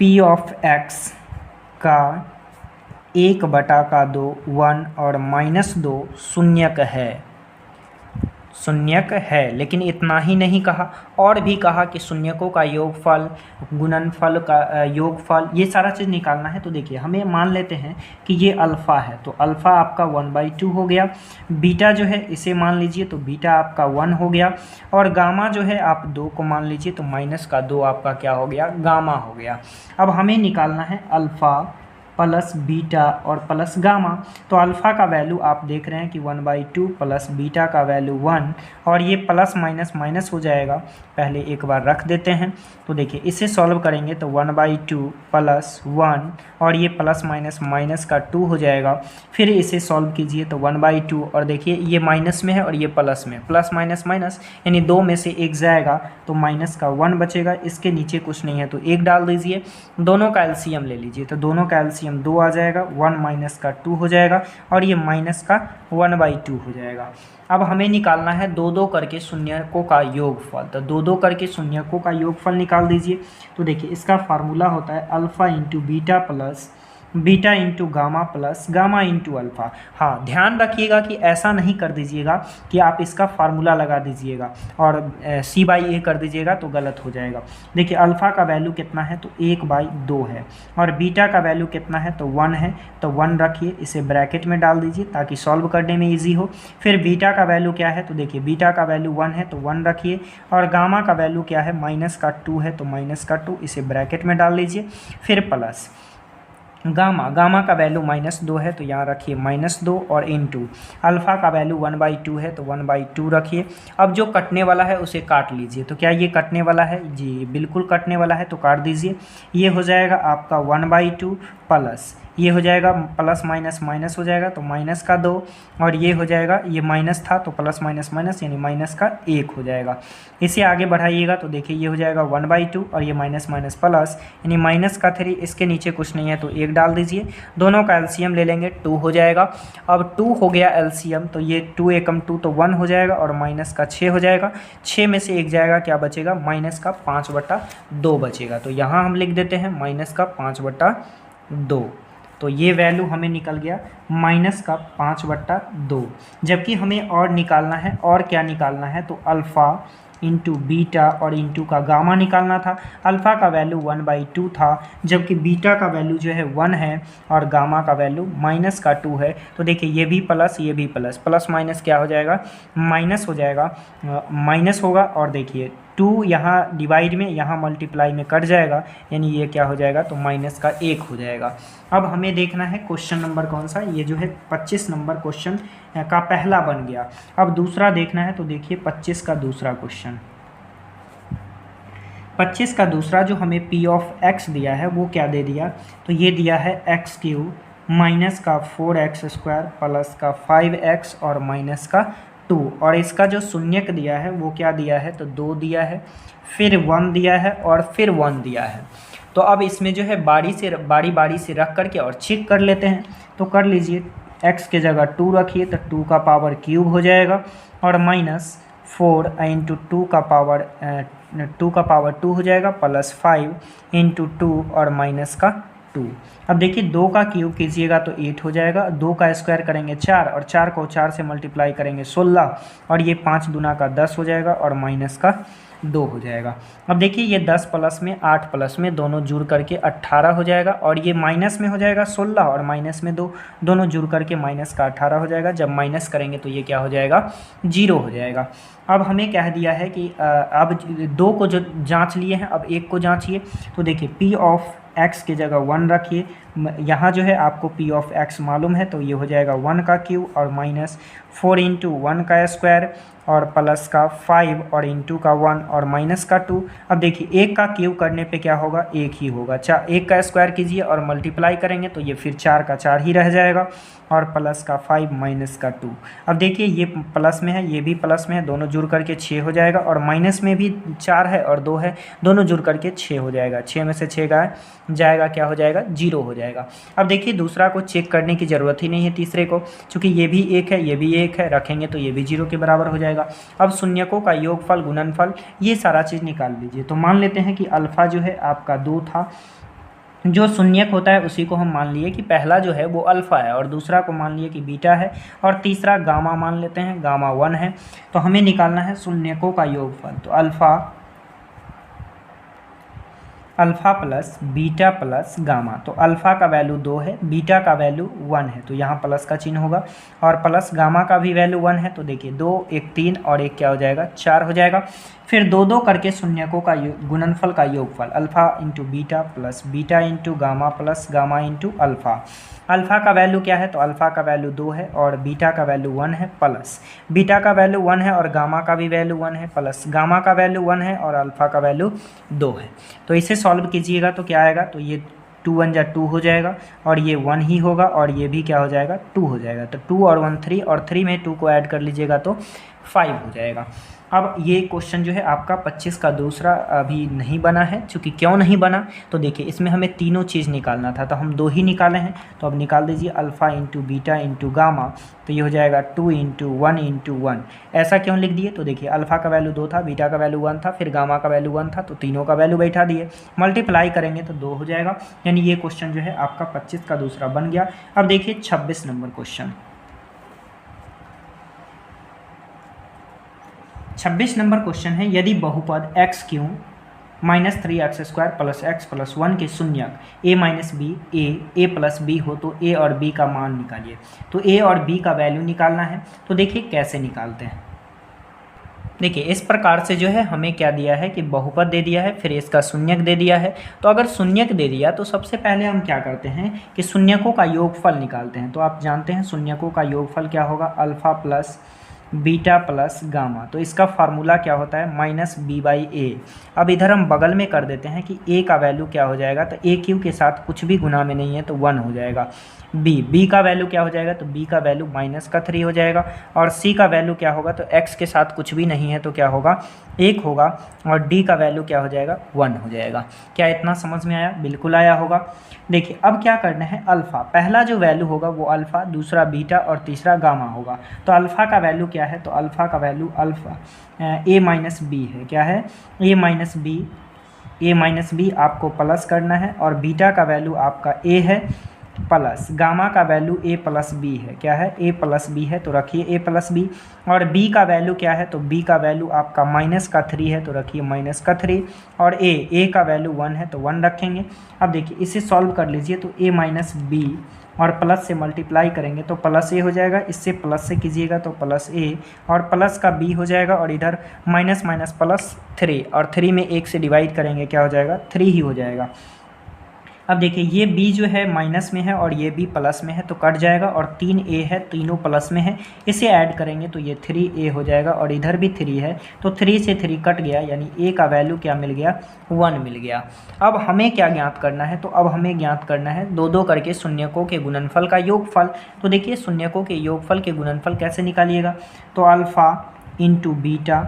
पी ऑफ एक्स का 1/2 1 और -2 शून्यक है, शून्यक है। लेकिन इतना ही नहीं कहा, और भी कहा कि शून्यकों का योगफल, गुणनफल का योगफल, ये सारा चीज़ निकालना है। तो देखिए हमें मान लेते हैं कि ये अल्फ़ा है, तो अल्फ़ा आपका 1/2 हो गया। बीटा जो है इसे मान लीजिए तो बीटा आपका 1 हो गया, और गामा जो है आप 2 को मान लीजिए तो -2 आपका क्या हो गया, गामा हो गया। अब हमें निकालना है अल्फ़ा प्लस बीटा और प्लस गामा। तो अल्फ़ा का वैल्यू आप देख रहे हैं कि 1/2 प्लस बीटा का वैल्यू 1, और ये प्लस माइनस माइनस हो जाएगा। पहले एक बार रख देते हैं। तो देखिए इसे सॉल्व करेंगे तो 1/2 प्लस 1, और ये प्लस माइनस माइनस का 2 हो जाएगा। फिर इसे सॉल्व कीजिए तो 1/2, और देखिए ये माइनस में है और ये प्लस में, प्लस माइनस माइनस यानी 2 में से 1 जाएगा तो माइनस का 1 बचेगा। इसके नीचे कुछ नहीं है तो 1 डाल दीजिए। दोनों का एलसीएम ले लीजिए तो दोनों का एलसीएम 2 आ जाएगा, 1 माइनस का 2 हो जाएगा, और ये माइनस का 1/2 हो जाएगा। अब हमें निकालना है 2-2 करके शून्यकों का योगफल। तो 2-2 करके शून्यकों का योगफल निकाल दीजिए। तो देखिए इसका फार्मूला होता है alpha into beta plus beta into gamma plus gamma into alpha. हाँ, ध्यान रखिएगा कि ऐसा नहीं कर दीजिएगा कि आप इसका फार्मूला लगा दीजिएगा और C/A कर दीजिएगा तो गलत हो जाएगा। देखिए अल्फ़ा का वैल्यू कितना है तो 1/2 है, और बीटा का वैल्यू कितना है तो 1 है, तो 1 रखिए, इसे ब्रैकेट में डाल दीजिए ताकि सॉल्व करने में ईजी हो। फिर बीटा का वैल्यू क्या है तो देखिए बीटा का वैल्यू 1 है तो 1 रखिए, और गामा का वैल्यू क्या है -2 है तो -2, इसे ब्रैकेट में डाल लीजिए। फिर प्लस गामा का वैल्यू -2 है तो यहाँ रखिए -2, और इनटू अल्फ़ा का वैल्यू 1/2 है तो 1/2 रखिए। अब जो कटने वाला है उसे काट लीजिए। तो क्या ये कटने वाला है, जी बिल्कुल कटने वाला है, तो काट दीजिए। ये हो जाएगा आपका 1/2 प्लस, ये हो जाएगा प्लस माइनस माइनस हो जाएगा तो माइनस का 2, और ये हो जाएगा, ये माइनस था तो प्लस माइनस माइनस यानी माइनस का 1 हो जाएगा। इसे आगे बढ़ाइएगा तो देखिए ये हो जाएगा 1/2, और ये माइनस माइनस प्लस यानी माइनस का 3, इसके नीचे कुछ नहीं है तो 1 डाल दीजिए। दोनों का एलसीएम ले लेंगे, 2 हो जाएगा। अब 2 हो गया एलसीएम तो ये 2 एकम 2 तो 1 हो जाएगा, और माइनस का 6 हो जाएगा। 6 में से 1 जाएगा, क्या बचेगा, माइनस का 5/2 बचेगा। तो यहाँ हम लिख देते हैं माइनस का 5/2। तो ये वैल्यू हमें निकल गया माइनस का 5/2। जबकि हमें और निकालना है, और क्या निकालना है तो अल्फ़ा इंटू बीटा और इंटू का गामा निकालना था। अल्फ़ा का वैल्यू 1/2 था, जबकि बीटा का वैल्यू जो है 1 है, और गामा का वैल्यू -2 है। तो देखिए ये भी प्लस, ये भी प्लस, प्लस माइनस क्या हो जाएगा, माइनस हो जाएगा, माइनस होगा। और देखिए 2 यहाँ डिवाइड में, यहाँ मल्टीप्लाई में कट जाएगा, यानी ये क्या हो जाएगा तो -1 हो जाएगा। अब हमें देखना है क्वेश्चन नंबर कौन सा, ये जो है 25 नंबर क्वेश्चन का पहला बन गया। अब दूसरा देखना है तो देखिए 25 का दूसरा क्वेश्चन। 25 का दूसरा जो हमें P ऑफ x दिया है वो क्या दे दिया, तो ये दिया है x³ माइनस का 4x² प्लस का 5x और माइनस का 2, और इसका जो शून्यक दिया है वो क्या दिया है तो 2 दिया है, फिर 1 दिया है, और फिर 1 दिया है। तो अब इसमें जो है बारी से रख करके और चेक कर लेते हैं। तो कर लीजिए, x के जगह 2 रखिए तो 2 का पावर क्यूब हो जाएगा, और -4 इंटू 2 का पावर 2 हो जाएगा, प्लस 5 इंटू 2 और माइनस का 2। अब देखिए 2 का क्यूब कीजिएगा तो 8 हो जाएगा, 2 का स्क्वायर करेंगे 4, और 4 को 4 से मल्टीप्लाई करेंगे 16, और ये 5 दूना का 10 हो जाएगा, और माइनस का 2 हो जाएगा। अब देखिए ये 10 प्लस में 8 प्लस में दोनों जुड़ करके 18 हो जाएगा, और ये माइनस में हो जाएगा 16, और माइनस में 2 दोनों जुड़ करके माइनस का 18 हो जाएगा। जब माइनस करेंगे तो ये क्या हो जाएगा, 0 हो जाएगा। अब हमें कह दिया है कि अब 2 को जो जांच लिए हैं, अब 1 को जांचिए। तो देखिए P ऑफ x की जगह 1 रखिए। यहाँ जो है आपको p ऑफ x मालूम है, तो ये हो जाएगा 1 का क्यूब और माइनस 4 इंटू 1 का स्क्वायर और प्लस का 5 और इंटू का 1 और माइनस का 2। अब देखिए 1 का क्यूब करने पे क्या होगा, 1 ही होगा। 1 का स्क्वायर कीजिए और मल्टीप्लाई करेंगे तो ये फिर 4 का 4 ही रह जाएगा और प्लस का 5 माइनस का 2। अब देखिए ये प्लस में है, ये भी प्लस में है, दोनों जुड़ करके 6 हो जाएगा और माइनस में भी 4 है और 2 है, दोनों जुड़ करके 6 हो जाएगा। 6 में से 6 जाएगा क्या हो जाएगा, 0 हो जाएगा। अब देखिए दूसरा को चेक करने की ज़रूरत ही नहीं है तीसरे को, चूँकि ये भी 1 है ये भी 1 है, रखेंगे तो ये भी 0 के बराबर हो जाएगा। अब शून्यकों का योगफल गुणनफल ये सारा चीज़ निकाल लीजिए। तो मान लेते हैं कि अल्फ़ा जो है आपका 2 था, जो शून्यक होता है उसी को हम मान लिए कि पहला जो है वो अल्फ़ा है और दूसरा को मान लिए कि बीटा है और तीसरा गामा मान लेते हैं, गामा 1 है। तो हमें निकालना है शून्यकों का योगफल। तो alpha plus beta plus gamma. तो अल्फ़ा का वैल्यू 2 है, बीटा का वैल्यू 1 है, तो यहाँ प्लस का चिन्ह होगा और प्लस गामा का भी वैल्यू 1 है। तो देखिए 2 1 3 और 1 क्या हो जाएगा, 4 हो जाएगा। फिर 2 करके शून्यकों का गुणनफल का योगफल, alpha into beta plus beta into gamma plus gamma into alpha. Alpha का वैल्यू क्या है, तो अल्फ़ा का वैल्यू 2 है और बीटा का वैल्यू 1 है, प्लस बीटा का वैल्यू 1 है और गामा का भी वैल्यू 1 है, प्लस गामा का वैल्यू 1 है और अल्फ़ा का वैल्यू 2 है। तो इसे सॉल्व कीजिएगा तो क्या आएगा, तो ये 2 1 जा 2 हो जाएगा और ये 1 ही होगा और ये भी क्या हो जाएगा, 2 हो जाएगा। तो 2 और 1 3 और 3 में 2 को ऐड कर लीजिएगा तो 5 हो जाएगा। अब ये क्वेश्चन जो है आपका 25 का दूसरा अभी नहीं बना है, चूँकि क्यों नहीं बना, तो देखिए इसमें हमें तीनों चीज़ निकालना था, तो हम 2 ही निकाले हैं। तो अब निकाल दीजिए alpha into beta into gamma, तो ये हो जाएगा 2 इंटू 1 इंटू 1। ऐसा क्यों लिख दिए, तो देखिए अल्फ़ा का वैल्यू 2 था, बीटा का वैल्यू 1 था, फिर गामा का वैल्यू 1 था, तो तीनों का वैल्यू बैठा दिए, मल्टीप्लाई करेंगे तो 2 हो जाएगा। यानी ये क्वेश्चन जो है आपका 25 का दूसरा बन गया। अब देखिए 26 नंबर क्वेश्चन। 26 नंबर क्वेश्चन है, यदि बहुपद X cube minus 3x² plus X plus 1 के शून्यक a minus B A plus B हो तो a और b का मान निकालिए। तो a और b का वैल्यू निकालना है। तो देखिए कैसे निकालते हैं। देखिए इस प्रकार से जो है हमें क्या दिया है कि बहुपद दे दिया है, फिर इसका शून्यक दे दिया है। तो अगर शून्यक दे दिया तो सबसे पहले हम क्या करते हैं कि शून्यकों का योगफल निकालते हैं। तो आप जानते हैं शून्यकों का योगफल क्या होगा, alpha plus beta plus gamma. तो इसका फार्मूला क्या होता है, माइनस बी बाई ए। अब इधर हम बगल में कर देते हैं कि a का वैल्यू क्या हो जाएगा, तो a क्यू के साथ कुछ भी गुना में नहीं है तो 1 हो जाएगा। b का वैल्यू क्या हो जाएगा, तो b का वैल्यू माइनस का 3 हो जाएगा और c का वैल्यू क्या होगा, तो x के साथ कुछ भी नहीं है तो क्या होगा, 1 होगा और d का वैल्यू क्या हो जाएगा, 1 हो जाएगा। क्या इतना समझ में आया, बिल्कुल आया होगा। देखिए अब क्या करना है, अल्फ़ा पहला जो वैल्यू होगा वो अल्फ़ा, दूसरा बीटा और तीसरा गामा होगा। तो अल्फ़ा का वैल्यू क्या है, तो अल्फ़ा का value alpha a minus B है, क्या है, a माइनस बी आपको प्लस करना है और बीटा का वैल्यू आपका a है प्लस गामा का वैल्यू a प्लस बी है, क्या है, a प्लस बी है तो रखिए a प्लस बी। और b का वैल्यू क्या है, तो b का वैल्यू आपका माइनस का 3 है तो रखिए माइनस का 3 और a का वैल्यू 1 है तो 1 रखेंगे। अब देखिए इसे सॉल्व कर लीजिए तो a माइनस बी और प्लस से मल्टीप्लाई करेंगे तो प्लस a हो जाएगा, इससे प्लस से कीजिएगा तो प्लस a और प्लस का b हो जाएगा और इधर माइनस माइनस प्लस 3 और 3 में 1 से डिवाइड करेंगे क्या हो जाएगा, 3 ही हो जाएगा। अब देखिए ये b जो है माइनस में है और ये b प्लस में है तो कट जाएगा और 3a है, तीनों प्लस में है, इसे ऐड करेंगे तो ये 3a हो जाएगा और इधर भी 3 है तो 3 से 3 कट गया, यानी a का वैल्यू क्या मिल गया, 1 मिल गया। अब हमें क्या ज्ञात करना है, तो अब हमें ज्ञात करना है 2 करके शून्यकों के गुणनफल का योगफल। तो देखिए शून्यकों के योगफल के गुणनफल कैसे निकालिएगा, तो alpha into beta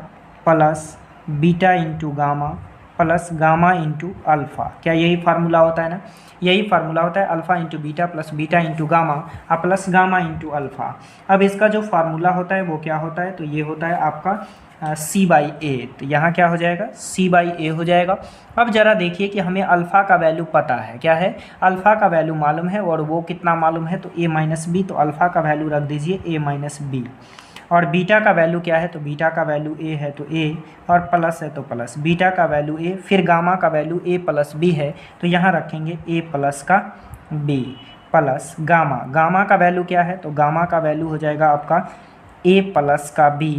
plus beta into gamma plus gamma into alpha. क्या यही फार्मूला होता है ना, यही फार्मूला होता है, alpha into beta plus beta into gamma plus gamma into alpha. अब इसका जो फार्मूला होता है वो क्या होता है, तो ये होता है आपका c बाई ए। तो यहाँ क्या हो जाएगा, c बाई ए हो जाएगा। अब ज़रा देखिए कि हमें अल्फ़ा का वैल्यू पता है, क्या है, अल्फ़ा का वैल्यू मालूम है और वो कितना मालूम है, तो a माइनस बी। तो अल्फ़ा का वैल्यू रख दीजिए a माइनस बी और बीटा का वैल्यू क्या है, तो बीटा का वैल्यू a है तो a और प्लस है तो प्लस, बीटा का वैल्यू a, फिर गामा का वैल्यू a प्लस b है तो यहाँ रखेंगे a प्लस का b प्लस गामा। गामा का वैल्यू क्या है, तो गामा का वैल्यू हो जाएगा आपका a प्लस का b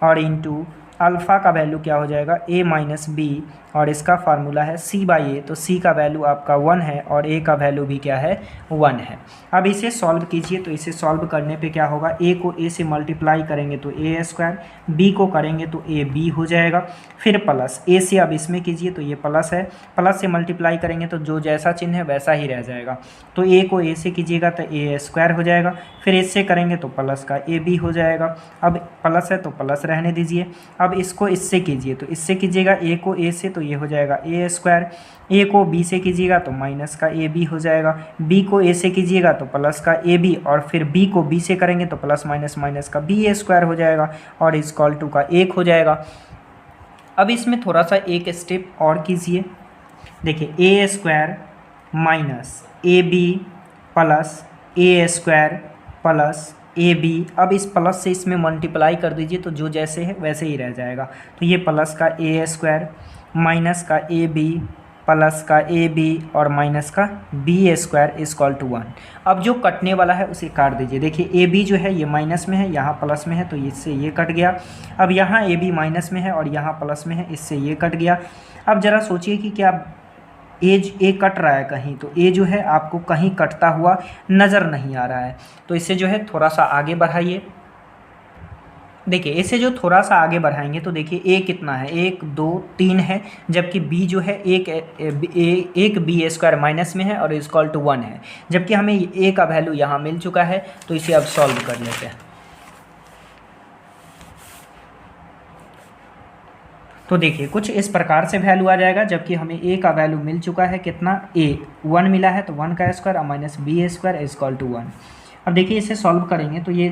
और इंटू अल्फ़ा का वैल्यू क्या हो जाएगा a माइनस बी, और इसका फार्मूला है c बाई ए, तो c का वैल्यू आपका 1 है और a का वैल्यू भी क्या है 1 है। अब इसे सॉल्व कीजिए, तो इसे सॉल्व करने पे क्या होगा, a को a से मल्टीप्लाई करेंगे तो a स्क्वायर, b को करेंगे तो a b हो जाएगा, फिर प्लस a से अब इसमें कीजिए तो ये प्लस है, प्लस से मल्टीप्लाई करेंगे तो जो जैसा चिन्ह है वैसा ही रह जाएगा, तो a को a से कीजिएगा तो a स्क्वायर हो जाएगा, फिर इससे करेंगे तो प्लस का a b हो जाएगा। अब प्लस है तो प्लस रहने दीजिए, अब इसको इससे कीजिए तो इससे कीजिएगा a को a से तो ये हो जाएगा a स्क्वायर, a को b से कीजिएगा तो माइनस का a b हो जाएगा, b को a से कीजिएगा तो प्लस का a b, और फिर b को b से करेंगे तो प्लस माइनस माइनस का b a स्क्वायर हो जाएगा और इक्वल टू का 1 हो जाएगा। अब इसमें थोड़ा सा एक स्टेप और कीजिए, देखिए a square minus A B plus A square plus A B, अब इस प्लस से इसमें मल्टीप्लाई कर दीजिए तो जो जैसे है वैसे ही रह जाएगा, तो ये प्लस का ए स्क्वायर माइनस का ए बी प्लस का ए बी और माइनस का बी स्क्वायर इक्वल टू 1। अब जो कटने वाला है उसे काट दीजिए, देखिए ए बी जो है ये माइनस में है, यहाँ प्लस में है, तो इससे ये कट गया। अब यहाँ ए बी माइनस में है और यहाँ प्लस में है, इससे ये कट गया। अब ज़रा सोचिए कि क्या ए कट रहा है कहीं, तो ए जो है आपको कहीं कटता हुआ नज़र नहीं आ रहा है, तो इसे जो है थोड़ा सा आगे बढ़ाइए। देखिए इसे जो थोड़ा सा आगे बढ़ाएंगे तो देखिए ए कितना है, 1 2 3 है, जबकि बी जो है एक बी स्क्वायर माइनस में है और इक्वल टू 1 है, जबकि हमें ए का वैल्यू यहाँ मिल चुका है, तो इसे अब सॉल्व कर लेते हैं। तो देखिए कुछ इस प्रकार से वैल्यू आ जाएगा, जबकि हमें ए का वैल्यू मिल चुका है कितना, ए 1 मिला है, तो 1 का स्क्वायर और minus B square equal to 1। अब देखिए इसे सॉल्व करेंगे तो ये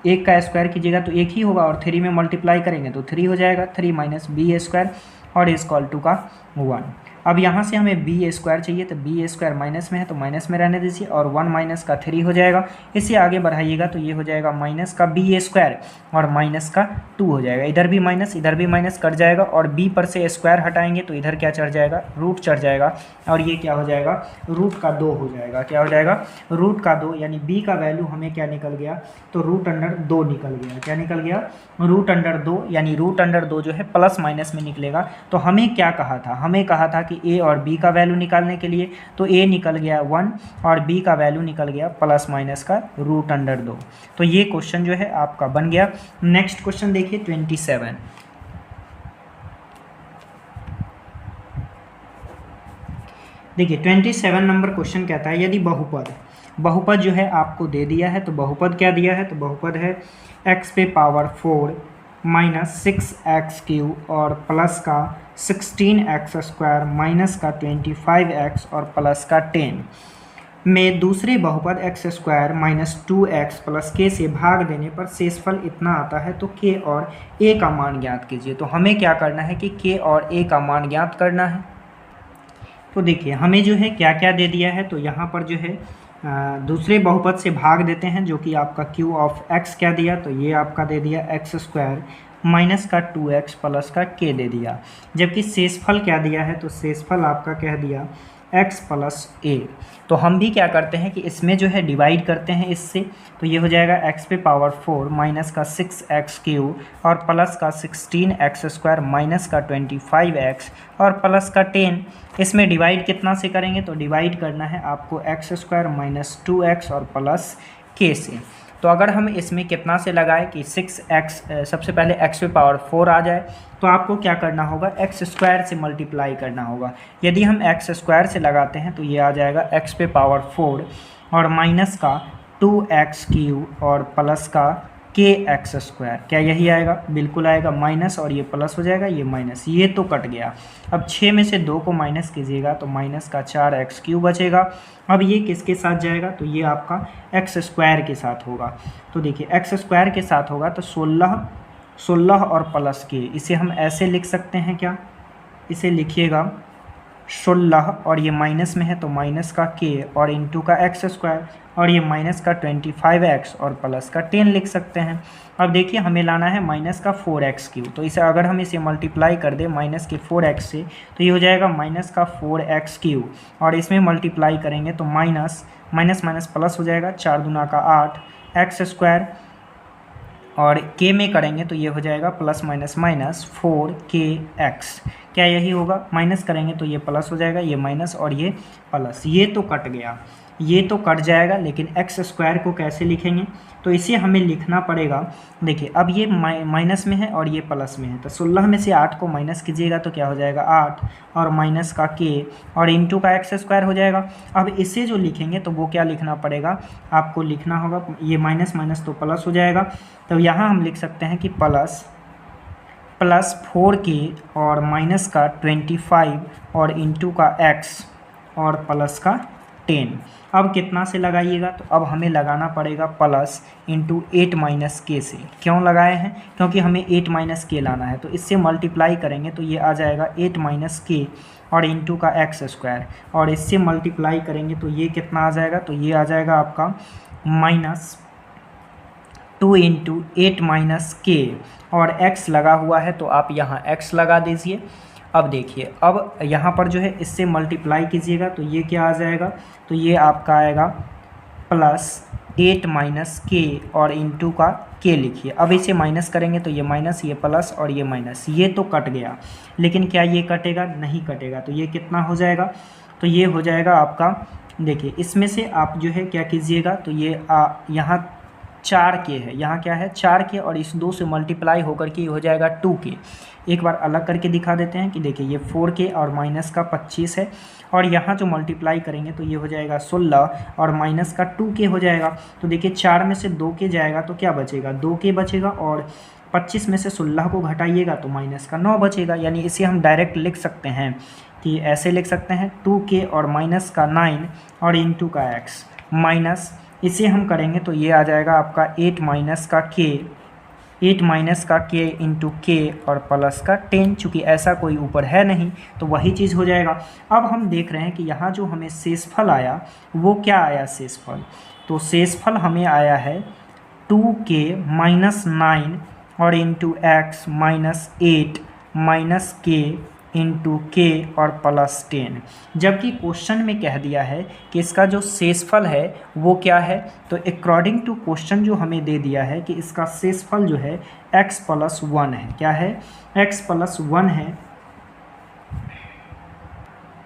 1 का स्क्वायर कीजिएगा तो 1 ही होगा, और 3 में मल्टीप्लाई करेंगे तो 3 हो जाएगा, 3 माइनस बी स्क्वायर और इक्वल टू का 1। अब यहाँ से हमें बी स्क्वायर चाहिए, तो बी स्क्वायर माइनस में है तो माइनस में रहने दीजिए, और 1 माइनस का 3 हो जाएगा। इसे आगे बढ़ाइएगा तो ये हो जाएगा माइनस का बी स्क्वायर और माइनस का 2 हो जाएगा, इधर भी माइनस कट जाएगा, और बी पर से स्क्वायर हटाएंगे तो इधर क्या चढ़ जाएगा, रूट चढ़ जाएगा, और ये क्या हो जाएगा, रूट का 2 हो जाएगा। क्या हो जाएगा, रूट का 2, यानी बी का वैल्यू हमें क्या निकल गया, तो रूट अंडर 2 निकल गया। क्या निकल गया, रूट अंडर 2, यानी रूट अंडर 2 जो है प्लस माइनस में निकलेगा। तो हमें क्या कहा था, हमें कहा था कि ए और बी का वैल्यू निकालने के लिए, तो ए निकल गया 1 और बी का वैल्यू निकल गया प्लस माइनस का रूट अंडर 2। तो ये क्वेश्चन जो है आपका बन गया। नेक्स्ट क्वेश्चन देखिए 27। देखिए 27 नंबर क्वेश्चन कहता है, यदि बहुपद जो है आपको दे दिया है, तो बहुपद क्या दिया है, तो बहुपद है x पे पावर 4 माइनस 6x³ और प्लस का 16x स्क्वायर माइनस का 25x और प्लस का 10 में दूसरे बहुपद x square minus 2x plus k से भाग देने पर शेषफल इतना आता है, तो k और a का मान ज्ञात कीजिए। तो हमें क्या करना है कि k और a का मान ज्ञात करना है। तो देखिए हमें जो है क्या क्या दे दिया है, तो यहाँ पर जो है दूसरे बहुपद से भाग देते हैं, जो कि आपका q ऑफ x क्या दिया, तो ये आपका दे दिया x स्क्वायर माइनस का 2x प्लस का k दे दिया, जबकि शेषफल क्या दिया है, तो शेषफल आपका कह दिया x प्लस a। तो हम भी क्या करते हैं कि इसमें जो है डिवाइड करते हैं इससे, तो ये हो जाएगा x पे पावर 4 माइनस का 6x³ और प्लस का 16x स्क्वायर माइनस का 25x और प्लस का 10। इसमें डिवाइड कितना से करेंगे, तो डिवाइड करना है आपको x स्क्वायर माइनस 2x और प्लस k से। तो अगर हम इसमें कितना से लगाए कि 6x, सबसे पहले x पे पावर 4 आ जाए, तो आपको क्या करना होगा, x स्क्वायर से मल्टीप्लाई करना होगा। यदि हम x स्क्वायर से लगाते हैं तो ये आ जाएगा x पे पावर 4 और माइनस का 2x³ और प्लस का kx स्क्वायर। क्या यही आएगा, बिल्कुल आएगा, माइनस और ये प्लस हो जाएगा, ये माइनस, ये तो कट गया। अब 6 में से 2 को माइनस कीजिएगा तो माइनस का 4x³ बचेगा। अब ये किसके साथ जाएगा, तो ये आपका x स्क्वायर के साथ होगा। तो देखिए x स्क्वायर के साथ होगा तो 16 और प्लस k, इसे हम ऐसे लिख सकते हैं, क्या, इसे लिखिएगा 16 और ये माइनस में है तो माइनस का k और इंटू का x स्क्वायर और ये माइनस का 25x और प्लस का 10 लिख सकते हैं। अब देखिए हमें लाना है माइनस का 4x³, तो इसे अगर हम इसे मल्टीप्लाई कर दें माइनस के 4x से, तो ये हो जाएगा माइनस का 4x³ और इसमें मल्टीप्लाई करेंगे तो माइनस माइनस माइनस प्लस हो जाएगा, 4 दूना का 8 x स्क्वायर और k में करेंगे तो ये हो जाएगा प्लस माइनस माइनस 4kx। क्या यही होगा? माइनस करेंगे तो ये प्लस हो जाएगा, ये माइनस और ये प्लस, ये तो कट गया, ये तो कट जाएगा, लेकिन एक्स स्क्वायर को कैसे लिखेंगे? तो इसे हमें लिखना पड़ेगा। देखिए अब ये माइनस में है और ये प्लस में है, तो 16 में से 8 को माइनस कीजिएगा तो क्या हो जाएगा 8 और माइनस का k और इंटू का एक्स स्क्वायर हो जाएगा। अब इसे जो लिखेंगे तो वो क्या लिखना पड़ेगा आपको? लिखना होगा, ये माइनस माइनस तो प्लस हो जाएगा, तो यहाँ हम लिख सकते हैं कि प्लस 4k और माइनस का 25 और इंटू का x और प्लस का 10। अब कितना से लगाइएगा? तो अब हमें लगाना पड़ेगा प्लस इंटू 8 माइनस के से। क्यों लगाए हैं? क्योंकि हमें 8 माइनस के लाना है, तो इससे मल्टीप्लाई करेंगे तो ये आ जाएगा 8 माइनस के और इंटू का एक्स स्क्वायर, और इससे मल्टीप्लाई करेंगे तो ये कितना आ जाएगा? तो ये आ जाएगा आपका माइनस 2 इंटू 8 माइनस के, और x लगा हुआ है तो आप यहाँ x लगा दीजिए। अब देखिए, अब यहाँ पर जो है इससे मल्टीप्लाई कीजिएगा तो ये क्या आ जाएगा? तो ये आपका आएगा प्लस 8 माइनस के और इंटू का k लिखिए। अब इसे माइनस करेंगे तो ये माइनस, ये प्लस और ये माइनस, ये तो कट गया, लेकिन क्या ये कटेगा? नहीं कटेगा। तो ये कितना हो जाएगा? तो ये हो जाएगा आपका, देखिए इसमें से आप जो है क्या कीजिएगा, तो ये यहाँ 4k है, यहाँ क्या है 4k, और इस 2 से मल्टीप्लाई होकर के हो जाएगा 2k। एक बार अलग करके दिखा देते हैं कि देखिए ये 4k और माइनस का 25 है, और यहाँ जो मल्टीप्लाई करेंगे तो ये हो जाएगा 16 और माइनस का 2k हो जाएगा। तो देखिए 4 में से 2k जाएगा तो क्या बचेगा? 2k बचेगा, और 25 में से 16 को घटाइएगा तो माइनस का 9 बचेगा। यानी इसे हम डायरेक्ट लिख सकते हैं कि ऐसे लिख सकते हैं 2k और माइनस का 9 और इंटू का x माइनस, इसे हम करेंगे तो ये आ जाएगा आपका 8 माइनस का k इंटू k और प्लस का 10। चूँकि ऐसा कोई ऊपर है नहीं तो वही चीज़ हो जाएगा। अब हम देख रहे हैं कि यहाँ जो हमें शेषफल आया वो क्या आया शेषफल? तो शेषफल हमें आया है 2k माइनस 9 और into x minus 8 minus k into के और प्लस 10, जबकि क्वेश्चन में कह दिया है कि इसका जो शेषफल है वो क्या है? तो अकॉर्डिंग टू क्वेश्चन जो हमें दे दिया है कि इसका शेषफल जो है x प्लस 1 है। क्या है? x प्लस 1 है।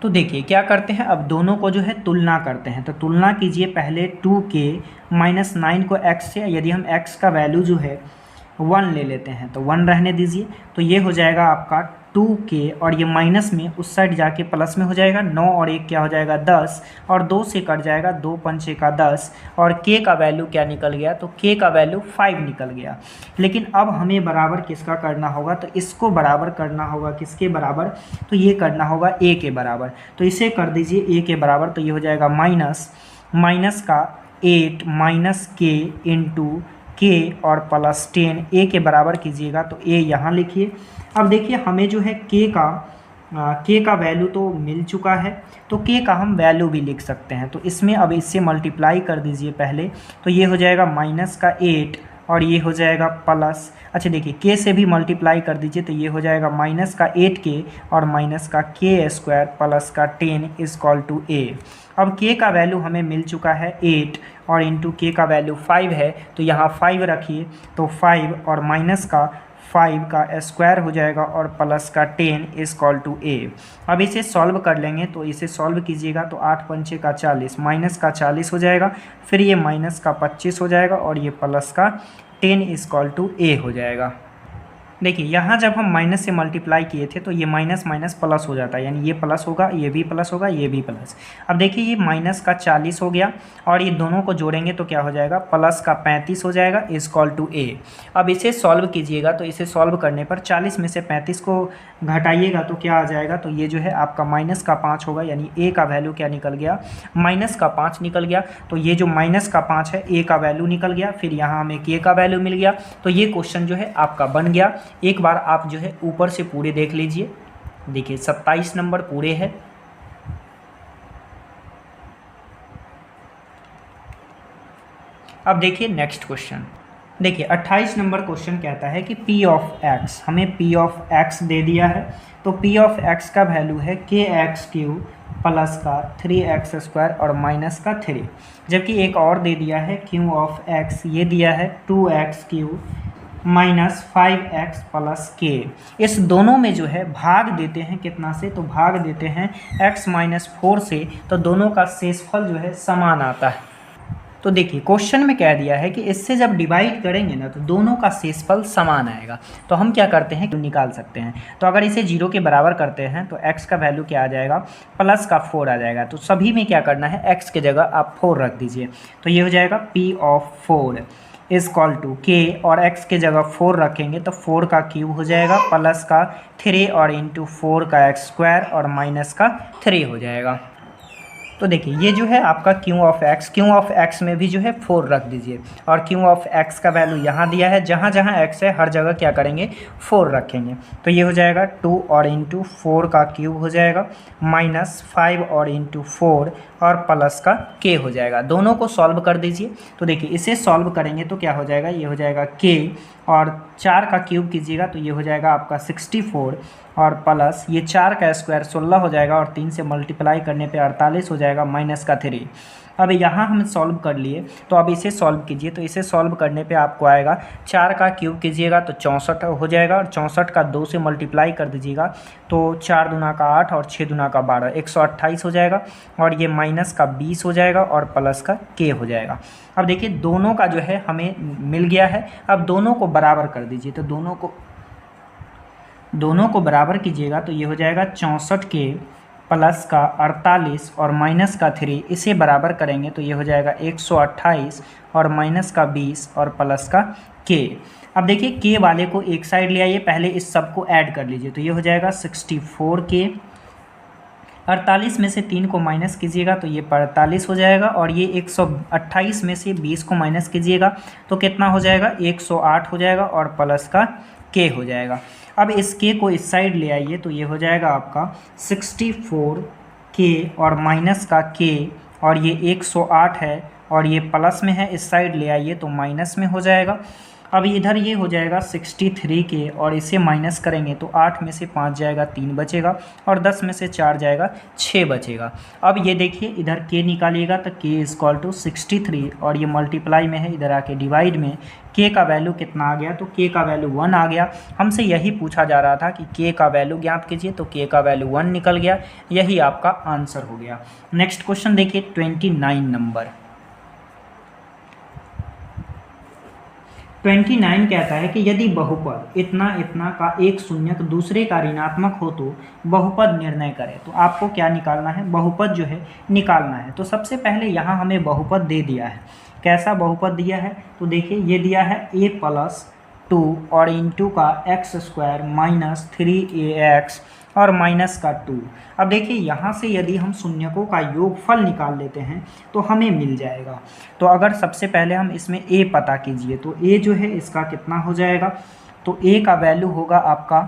तो देखिए क्या करते हैं, अब दोनों को जो है तुलना करते हैं। तो तुलना कीजिए पहले 2k माइनस 9 को x से, यदि हम x का वैल्यू जो है 1 ले लेते हैं तो 1 रहने दीजिए, तो ये हो जाएगा आपका 2k, और ये माइनस में उस साइड जाके प्लस में हो जाएगा 9 और 1 क्या हो जाएगा 10, और 2 से कट जाएगा 2 पंचे का 10, और k का वैल्यू क्या निकल गया? तो k का वैल्यू 5 निकल गया। लेकिन अब हमें बराबर किसका करना होगा? तो इसको बराबर करना होगा किसके बराबर? तो ये करना होगा a के बराबर। तो इसे कर दीजिए a के बराबर, तो ये हो जाएगा माइनस का 8 माइनस k इंटू k और प्लस 10, a के बराबर कीजिएगा तो a यहाँ लिखिए। अब देखिए हमें जो है k का वैल्यू तो मिल चुका है, तो k का हम वैल्यू भी लिख सकते हैं। तो इसमें अब इससे मल्टीप्लाई कर दीजिए पहले, तो ये हो जाएगा माइनस का 8 और ये हो जाएगा प्लस, अच्छा देखिए k से भी मल्टीप्लाई कर दीजिए तो ये हो जाएगा माइनस का 8k और माइनस का k स्क्वायर प्लस का 10 इक्वल टू a। अब k का वैल्यू हमें मिल चुका है 8 और इंटू k का वैल्यू 5 है, तो यहाँ 5 रखिए, तो 5 और माइनस का 5 का स्क्वायर हो जाएगा और प्लस का 10 इक्वल टू a। अब इसे सॉल्व कर लेंगे, तो इसे सॉल्व कीजिएगा तो 8 पंचे का 40 माइनस का 40 हो जाएगा, फिर ये माइनस का 25 हो जाएगा और ये प्लस का 10 इक्वल टू a हो जाएगा। देखिए यहाँ जब हम माइनस से मल्टीप्लाई किए थे तो ये माइनस माइनस प्लस हो जाता है, यानी ये प्लस होगा, ये भी प्लस होगा, ये भी प्लस। अब देखिए ये माइनस का 40 हो गया और ये दोनों को जोड़ेंगे तो क्या हो जाएगा? प्लस का 35 हो जाएगा इक्वल टू a। अब इसे सॉल्व कीजिएगा, तो इसे सॉल्व करने पर 40 में से 35 को घटाइएगा तो क्या आ जाएगा? तो ये जो है आपका माइनस का 5 होगा, यानी a का वैल्यू क्या निकल गया? माइनस का 5 निकल गया। तो ये जो माइनस का 5 है a का वैल्यू निकल गया, फिर यहाँ हमें k का वैल्यू मिल गया। तो ये क्वेश्चन जो है आपका बन गया। एक बार आप जो है ऊपर से पूरे देख लीजिए, देखिए 27 नंबर पूरे है। अब देखिए नेक्स्ट क्वेश्चन, देखिए 28 नंबर क्वेश्चन कहता है कि p ऑफ x, हमें p ऑफ x दे दिया है, तो p ऑफ x का वैल्यू है kx³ प्लस का 3x² और माइनस का 3, जबकि एक और दे दिया है q ऑफ x, ये दिया है 2x³ माइनस 5x प्लस के। इस दोनों में जो है भाग देते हैं कितना से, तो भाग देते हैं x माइनस 4 से, तो दोनों का शेषफल जो है समान आता है। तो देखिए क्वेश्चन में कह दिया है कि इससे जब डिवाइड करेंगे ना तो दोनों का शेषफल समान आएगा। तो हम क्या करते हैं, निकाल सकते हैं। तो अगर इसे 0 के बराबर करते हैं तो x का वैल्यू क्या आ जाएगा, प्लस का 4 आ जाएगा। तो सभी में क्या करना है, x के जगह आप 4 रख दीजिए। तो ये हो जाएगा p of 4 is equal to k, और x के जगह 4 रखेंगे तो 4 का क्यूब हो जाएगा, प्लस का 3 और इंटू 4 का x स्क्वायर और माइनस का 3 हो जाएगा। तो देखिए ये जो है आपका क्यू ऑफ एक्स में भी जो है 4 रख दीजिए, और क्यू ऑफ एक्स का वैल्यू यहाँ दिया है, जहाँ जहाँ x है हर जगह क्या करेंगे, 4 रखेंगे। तो ये हो जाएगा 2 और इंटू 4 का क्यूब हो जाएगा, माइनस 5 और इंटू 4 और प्लस का k हो जाएगा। दोनों को सॉल्व कर दीजिए। तो देखिए इसे सॉल्व करेंगे तो क्या हो जाएगा, ये हो जाएगा k, और 4 का क्यूब कीजिएगा तो ये हो जाएगा आपका 64, और प्लस ये 4 का स्क्वायर 16 हो जाएगा, और 3 से मल्टीप्लाई करने पे 48 हो जाएगा, माइनस का 3। अब यहाँ हम सॉल्व कर लिए, तो अब इसे सॉल्व कीजिए। तो इसे सॉल्व करने पे आपको आएगा 4 का क्यूब कीजिएगा तो 64 हो जाएगा, और 64 का 2 से मल्टीप्लाई कर दीजिएगा तो 4 दूना का 8 और 6 दूना का 12, 128 हो जाएगा, और ये माइनस का 20 हो जाएगा, और प्लस का k हो जाएगा। अब देखिए दोनों का जो है हमें मिल गया है। अब दोनों को बराबर कर दीजिए। तो दोनों को बराबर कीजिएगा तो ये हो जाएगा 64 के प्लस का 48 और माइनस का 3, इसे बराबर करेंगे तो ये हो जाएगा 128 और माइनस का 20 और प्लस का k। अब देखिए k वाले को एक साइड ले आइए, पहले इस सब को ऐड कर लीजिए। तो ये हो जाएगा 64k, 48 में से 3 को माइनस कीजिएगा तो ये 45 हो जाएगा, और ये 128 में से 20 को माइनस कीजिएगा तो कितना हो जाएगा, 108 हो जाएगा, और प्लस का k हो जाएगा। अब इस k को इस साइड ले आइए तो ये हो जाएगा आपका 64k और माइनस का k, और ये 108 है और ये प्लस में है, इस साइड ले आइए तो माइनस में हो जाएगा। अब इधर ये हो जाएगा 63k, और इसे माइनस करेंगे तो 8 में से 5 जाएगा 3 बचेगा, और 10 में से 4 जाएगा 6 बचेगा। अब ये देखिए इधर k निकालिएगा तो k इज इक्वल टू 63, और ये मल्टीप्लाई में है, इधर आके डिवाइड में k का वैल्यू कितना आ गया, तो k का वैल्यू 1 आ गया। हमसे यही पूछा जा रहा था कि k का वैल्यू ज्ञात कीजिए, तो k का वैल्यू 1 निकल गया। यही आपका आंसर हो गया। नेक्स्ट क्वेश्चन देखिए 29 नंबर। 29 कहता है कि यदि बहुपद इतना इतना का एक शून्यक दूसरे का ऋणात्मक हो तो बहुपद निर्णय करें। तो आपको क्या निकालना है, बहुपद जो है निकालना है। तो सबसे पहले यहाँ हमें बहुपद दे दिया है। कैसा बहुपद दिया है, तो देखिए ये दिया है a प्लस 2 और इंटू का x स्क्वायर माइनस 3ax और माइनस का 2। अब देखिए यहाँ से यदि हम शून्यकों का योगफल निकाल लेते हैं तो हमें मिल जाएगा। तो अगर सबसे पहले हम इसमें a पता कीजिए, तो a जो है इसका कितना हो जाएगा, तो a का वैल्यू होगा आपका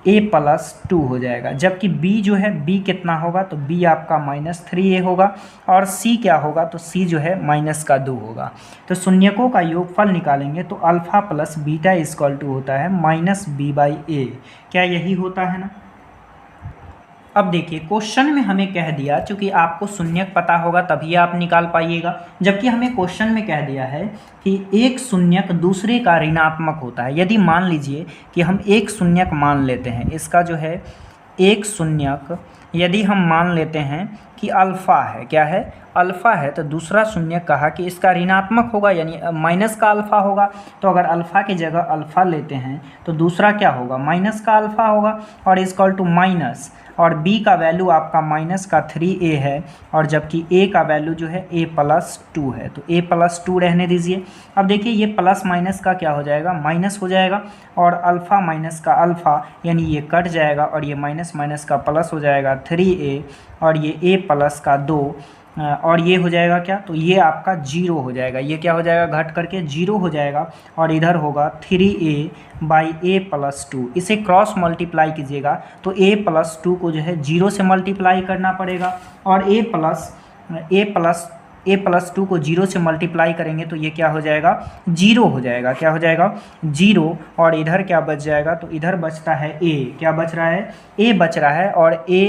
a प्लस 2 हो जाएगा, जबकि b जो है b कितना होगा, तो b आपका माइनस 3a होगा, और c क्या होगा, तो c जो है माइनस का 2 होगा। तो शून्यकों का योगफल निकालेंगे तो alpha plus beta equal to होता है माइनस b बाई ए। क्या यही होता है ना। अब देखिए क्वेश्चन में हमें कह दिया, चूंकि आपको शून्यक पता होगा तभी आप निकाल पाइएगा, जबकि हमें क्वेश्चन में कह दिया है कि एक शून्यक दूसरे का ऋणात्मक होता है। यदि मान लीजिए कि हम एक शून्यक मान लेते हैं, इसका जो है एक शून्यक यदि हम मान लेते हैं कि अल्फ़ा है, क्या है, अल्फ़ा है, तो दूसरा शून्यक कहा कि इसका ऋणात्मक होगा, यानी माइनस का अल्फ़ा होगा। तो अगर अल्फ़ा की जगह अल्फ़ा लेते हैं तो दूसरा क्या होगा, माइनस का अल्फ़ा होगा, और इक्वल टू माइनस, और b का वैल्यू आपका माइनस का 3a है, और जबकि a का वैल्यू जो है a प्लस 2 है, तो a प्लस 2 रहने दीजिए। अब देखिए ये प्लस माइनस का क्या हो जाएगा, माइनस हो जाएगा, और अल्फ़ा माइनस का अल्फ़ा यानी ये कट जाएगा, और ये माइनस माइनस का प्लस हो जाएगा 3a, और ये a प्लस का 2, और ये हो जाएगा क्या, तो ये आपका 0 हो जाएगा। ये क्या हो जाएगा, घट करके 0 हो जाएगा, और इधर होगा 3a बाई a प्लस 2। इसे क्रॉस मल्टीप्लाई कीजिएगा तो a प्लस 2 को जो है 0 से मल्टीप्लाई करना पड़ेगा, और a प्लस 2 को 0 से मल्टीप्लाई करेंगे तो ये क्या हो जाएगा, 0 हो जाएगा। क्या हो जाएगा, 0, और इधर क्या बच जाएगा, तो इधर बचता है a। क्या बच रहा है, a बच रहा है, और a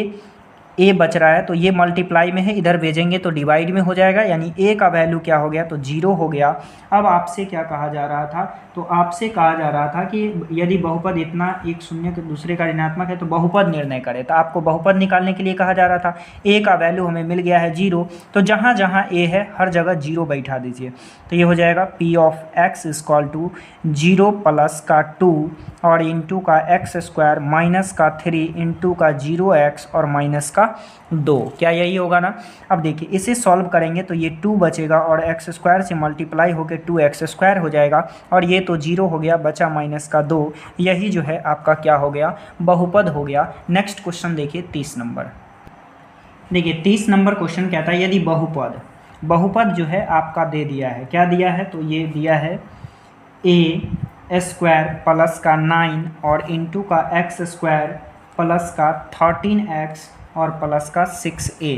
ए बच रहा है तो ये मल्टीप्लाई में है, इधर भेजेंगे तो डिवाइड में हो जाएगा, यानी ए का वैल्यू क्या हो गया तो 0 हो गया। अब आपसे क्या कहा जा रहा था, तो आपसे कहा जा रहा था कि यदि बहुपद इतना एक शून्य के दूसरे का ऋणात्मक है तो बहुपद निर्णय करें। तो आपको बहुपद निकालने के लिए कहा जा रहा था। ए का वैल्यू हमें मिल गया है 0, तो जहाँ जहाँ ए है हर जगह 0 बैठा दीजिए। तो ये हो जाएगा P of X equal to 0 plus का 2 और इंटू का एक्स स्क्वायर माइनस का 3 इंटू का 0x और माइनस का 2। क्या यही होगा ना। अब देखिए इसे सॉल्व करेंगे तो ये 2 बचेगा और एक्स स्क्वायर से मल्टीप्लाई होकर 2x स्क्वायर हो जाएगा और ये तो 0 हो गया, बचा माइनस का 2। यही जो है आपका क्या हो गया, बहुपद हो गया। नेक्स्ट क्वेश्चन देखिए 30 नंबर। देखिए 30 नंबर क्वेश्चन कहता है यदि बहुपद जो है आपका दे दिया है, क्या दिया है तो ये दिया है ए स्क्वायर प्लस का 9 और इंटू का एक्स स्क्वायर प्लस का 13x और प्लस का 6a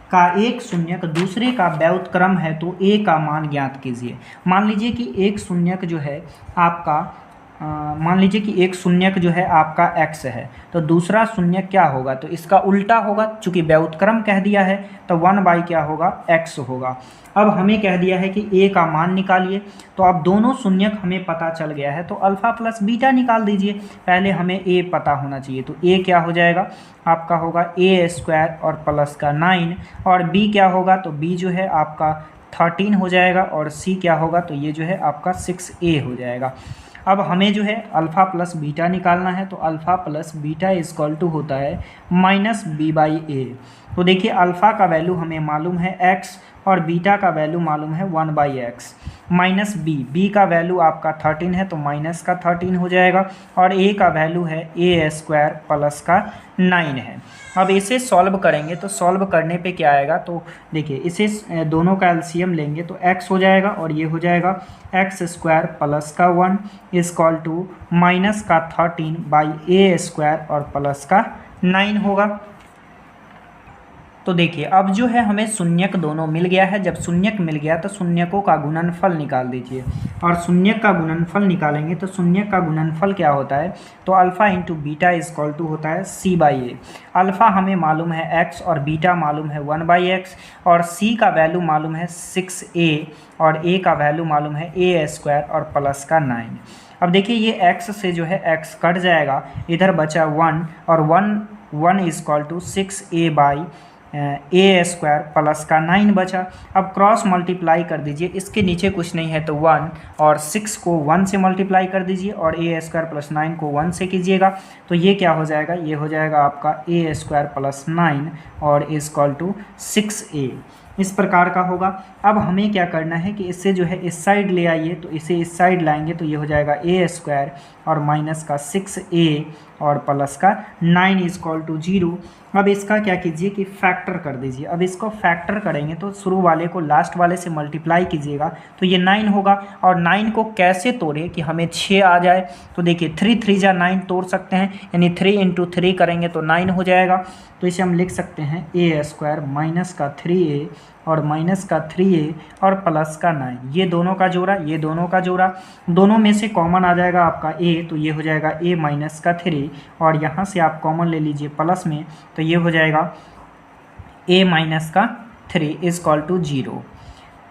का एक शून्यक दूसरे का व्युत्क्रम है तो a का मान ज्ञात कीजिए। मान लीजिए कि एक शून्यक जो है आपका मान लीजिए कि एक शून्यक जो है आपका x है, तो दूसरा शून्यक क्या होगा तो इसका उल्टा होगा। चूंकि व्युत्क्रम कह दिया है तो 1 क्या होगा x होगा। अब हमें कह दिया है कि a का मान निकालिए, तो अब दोनों शून्यक हमें पता चल गया है तो अल्फ़ा प्लस बीटा निकाल दीजिए। पहले हमें a पता होना चाहिए, तो a क्या हो जाएगा आपका होगा a स्क्वायर और प्लस का 9 और b क्या होगा तो b जो है आपका 13 हो जाएगा और c क्या होगा तो ये जो है आपका 6a हो जाएगा। अब हमें जो है अल्फ़ा प्लस बीटा निकालना है, तो alpha plus beta equal to होता है माइनस b/a। तो देखिए अल्फ़ा का वैल्यू हमें मालूम है x और बीटा का वैल्यू मालूम है 1/x माइनस b का वैल्यू आपका 13 है तो माइनस का 13 हो जाएगा और a का वैल्यू है a स्क्वायर प्लस का 9 है। अब इसे सॉल्व करेंगे तो सॉल्व करने पे क्या आएगा तो देखिए इसे दोनों का एलसीएम लेंगे तो x हो जाएगा और ये हो जाएगा एक्स स्क्वायर प्लस का 1 इक्वल टू माइनस का 13/a स्क्वायर और प्लस का 9 होगा। तो देखिए अब जो है हमें शून्यक दोनों मिल गया है। जब शून्यक मिल गया तो शून्यकों का गुणनफल निकाल दीजिए और शून्यक का गुणनफल निकालेंगे तो शून्यक का गुणनफल क्या होता है तो alpha into beta equal to होता है c/a। अल्फ़ा हमें मालूम है x और बीटा मालूम है 1/x और c का वैल्यू मालूम है 6a और a का वैल्यू मालूम है a स्क्वायर और प्लस का 9। अब देखिए ये x से जो है x कट जाएगा, इधर बचा 1 और 1 equal to 6a A square plus का 9 बचा। अब क्रॉस मल्टीप्लाई कर दीजिए, इसके नीचे कुछ नहीं है तो 1 और 6 को 1 से मल्टीप्लाई कर दीजिए और ए स्क्वायर प्लस 9 को 1 से कीजिएगा तो ये क्या हो जाएगा, ये हो जाएगा आपका ए स्क्वायर प्लस 9 और इक्वल टू 6a। इस प्रकार का होगा। अब हमें क्या करना है कि इससे जो है इस साइड ले आइए, तो इसे इस साइड लाएंगे तो ये हो जाएगा ए स्क्वायर और माइनस का 6a और प्लस का 9 इक्वल टू 0। अब इसका क्या कीजिए कि फैक्टर कर दीजिए। अब इसको फैक्टर करेंगे तो शुरू वाले को लास्ट वाले से मल्टीप्लाई कीजिएगा तो ये 9 होगा। और 9 को कैसे तोड़े कि हमें 6 आ जाए, तो देखिए 3 3 जा 9 तोड़ सकते हैं, यानी 3 इंटू 3 करेंगे तो 9 हो जाएगा। तो इसे हम लिख सकते हैं ए स्क्वायर माइनस का 3a और माइनस का 3a और प्लस का 9, ये दोनों का जोड़ा, ये दोनों का जोड़ा, दोनों में से कॉमन आ जाएगा आपका a, तो ये हो जाएगा a माइनस का 3 और यहाँ से आप कॉमन ले लीजिए प्लस में तो ये हो जाएगा a माइनस का 3 इक्वल टू 0।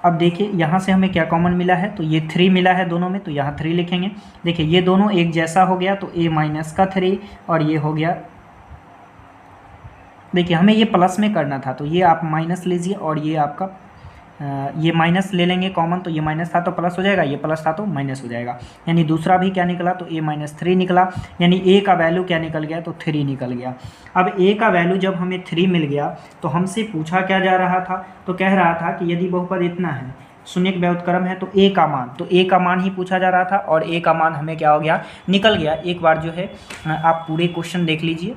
अब देखिए यहाँ से हमें क्या कॉमन मिला है तो ये 3 मिला है दोनों में, तो यहाँ 3 लिखेंगे। देखिए ये दोनों एक जैसा हो गया तो a माइनस का 3 और ये हो गया, देखिए हमें ये प्लस में करना था तो ये आप माइनस लीजिए और ये आपका ये माइनस ले लेंगे कॉमन, तो ये माइनस था तो प्लस हो जाएगा, ये प्लस था तो माइनस हो जाएगा, यानी दूसरा भी क्या निकला तो a माइनस 3 निकला, यानी a का वैल्यू क्या निकल गया तो 3 निकल गया। अब a का वैल्यू जब हमें 3 मिल गया तो हमसे पूछा क्या जा रहा था, तो कह रहा था कि यदि बहुपद इतना है, शून्यक व्युत्क्रम है तो a का मान, तो a का मान ही पूछा जा रहा था और a का मान हमें क्या हो गया निकल गया। एक बार जो है आप पूरे क्वेश्चन देख लीजिए,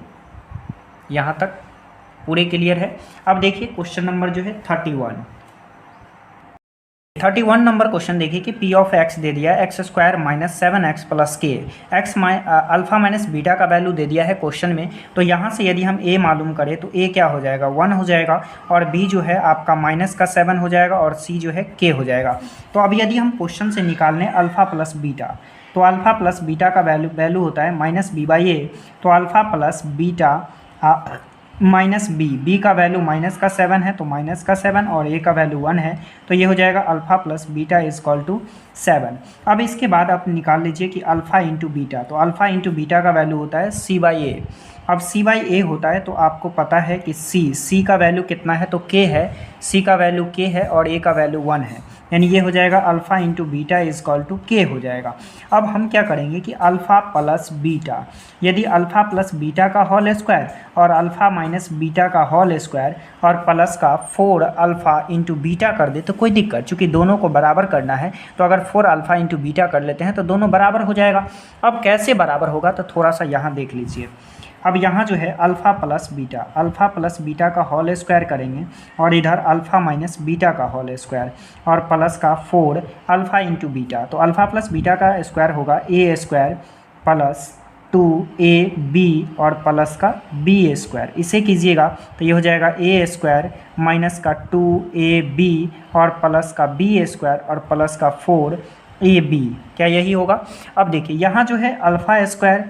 यहाँ तक पूरे क्लियर है। अब देखिए क्वेश्चन नंबर जो है 31 नंबर क्वेश्चन देखिए कि p ऑफ x दे दिया है x square minus 7x plus के, एक्स अल्फा माइनस बीटा का वैल्यू दे दिया है क्वेश्चन में। तो यहाँ से यदि हम a मालूम करें तो a क्या हो जाएगा 1 हो जाएगा और b जो है आपका माइनस का 7 हो जाएगा और c जो है k हो जाएगा। तो अब यदि हम क्वेश्चन से निकाल लें अल्फ़ा प्लस बीटा, तो अल्फ़ा प्लस बीटा का वैल्यू होता है माइनस b/a, तो alpha plus beta minus B का वैल्यू माइनस का 7 है तो माइनस का 7 और ए का वैल्यू 1 है तो ये हो जाएगा alpha plus beta is equal to 7। अब इसके बाद आप निकाल लीजिए कि अल्फ़ा इंटू बीटा, तो अल्फ़ा इंटू बीटा का वैल्यू होता है सी बाई ए। अब सी बाई ए होता है तो आपको पता है कि सी का वैल्यू कितना है तो के है, सी का वैल्यू के है और ए का वैल्यू 1 है, यानी ये हो जाएगा alpha into beta is equal to K हो जाएगा। अब हम क्या करेंगे कि अल्फ़ा प्लस बीटा, यदि अल्फ़ा प्लस बीटा का होल स्क्वायर और अल्फ़ा माइनस बीटा का होल स्क्वायर और प्लस का 4 अल्फ़ा इंटू बीटा कर दे तो कोई दिक्कत, चूँकि दोनों को बराबर करना है तो अगर 4 अल्फ़ा इंटू बीटा कर लेते हैं तो दोनों बराबर हो जाएगा। अब कैसे बराबर होगा तो थोड़ा सा यहाँ देख लीजिए। अब यहाँ जो है अल्फ़ा प्लस बीटा का होल स्क्वायर करेंगे और इधर अल्फ़ा माइनस बीटा का होल स्क्वायर और प्लस का 4 अल्फ़ा इंटू बीटा, तो अल्फ़ा प्लस बीटा का स्क्वायर होगा ए स्क्वायर प्लस 2ab और प्लस का बी स्क्वायर, इसे कीजिएगा तो ये हो जाएगा ए स्क्वायर माइनस का 2ab और प्लस का बी स्क्वायर और प्लस का 4ab, क्या यही होगा। अब देखिए यहाँ जो है अल्फ़ा स्क्वायर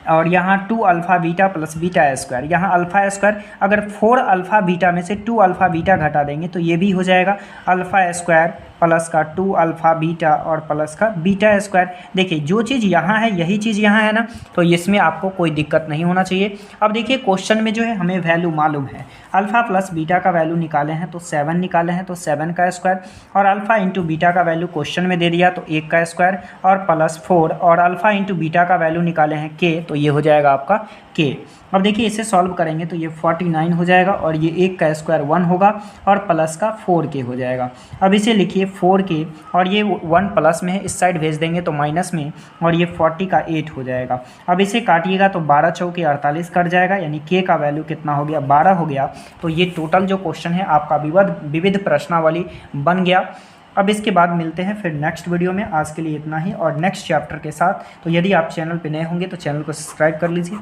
और यहाँ 2 alpha beta plus beta square, यहाँ अल्फ़ा स्क्वायर अगर 4 अल्फ़ा बीटा में से 2 अल्फ़ा बीटा घटा देंगे तो ये भी हो जाएगा अल्फ़ा स्क्वायर प्लस का 2 अल्फ़ा बीटा और प्लस का बीटा स्क्वायर। देखिए जो चीज़ यहाँ है यही चीज़ यहाँ है ना, तो इसमें आपको कोई दिक्कत नहीं होना चाहिए। अब देखिए क्वेश्चन में जो है हमें वैल्यू मालूम है, अल्फ़ा प्लस बीटा का वैल्यू निकाले हैं तो 7 निकाले हैं तो 7 का स्क्वायर और अल्फ़ा इंटू बीटा का वैल्यू क्वेश्चन में दे दिया तो 1 का स्क्वायर और प्लस 4 और अल्फ़ा इंटू बीटा का वैल्यू निकाले हैं के, तो ये हो जाएगा आपका के। अब देखिए इसे सॉल्व करेंगे तो ये 49 हो जाएगा और ये 1 का स्क्वायर 1 होगा और प्लस का 4k हो जाएगा। अब इसे लिखिए 4k और ये 1 प्लस में है, इस साइड भेज देंगे तो माइनस में और ये 40 का 8 हो जाएगा। अब इसे काटिएगा तो 12 चौके 48 कट जाएगा, यानी k का वैल्यू कितना हो गया 12 हो गया। तो ये टोटल जो क्वेश्चन है आपका विविध प्रश्नावली बन गया। अब इसके बाद मिलते हैं फिर नेक्स्ट वीडियो में, आज के लिए इतना ही और नेक्स्ट चैप्टर के साथ। तो यदि आप चैनल पर नए होंगे तो चैनल को सब्सक्राइब कर लीजिए।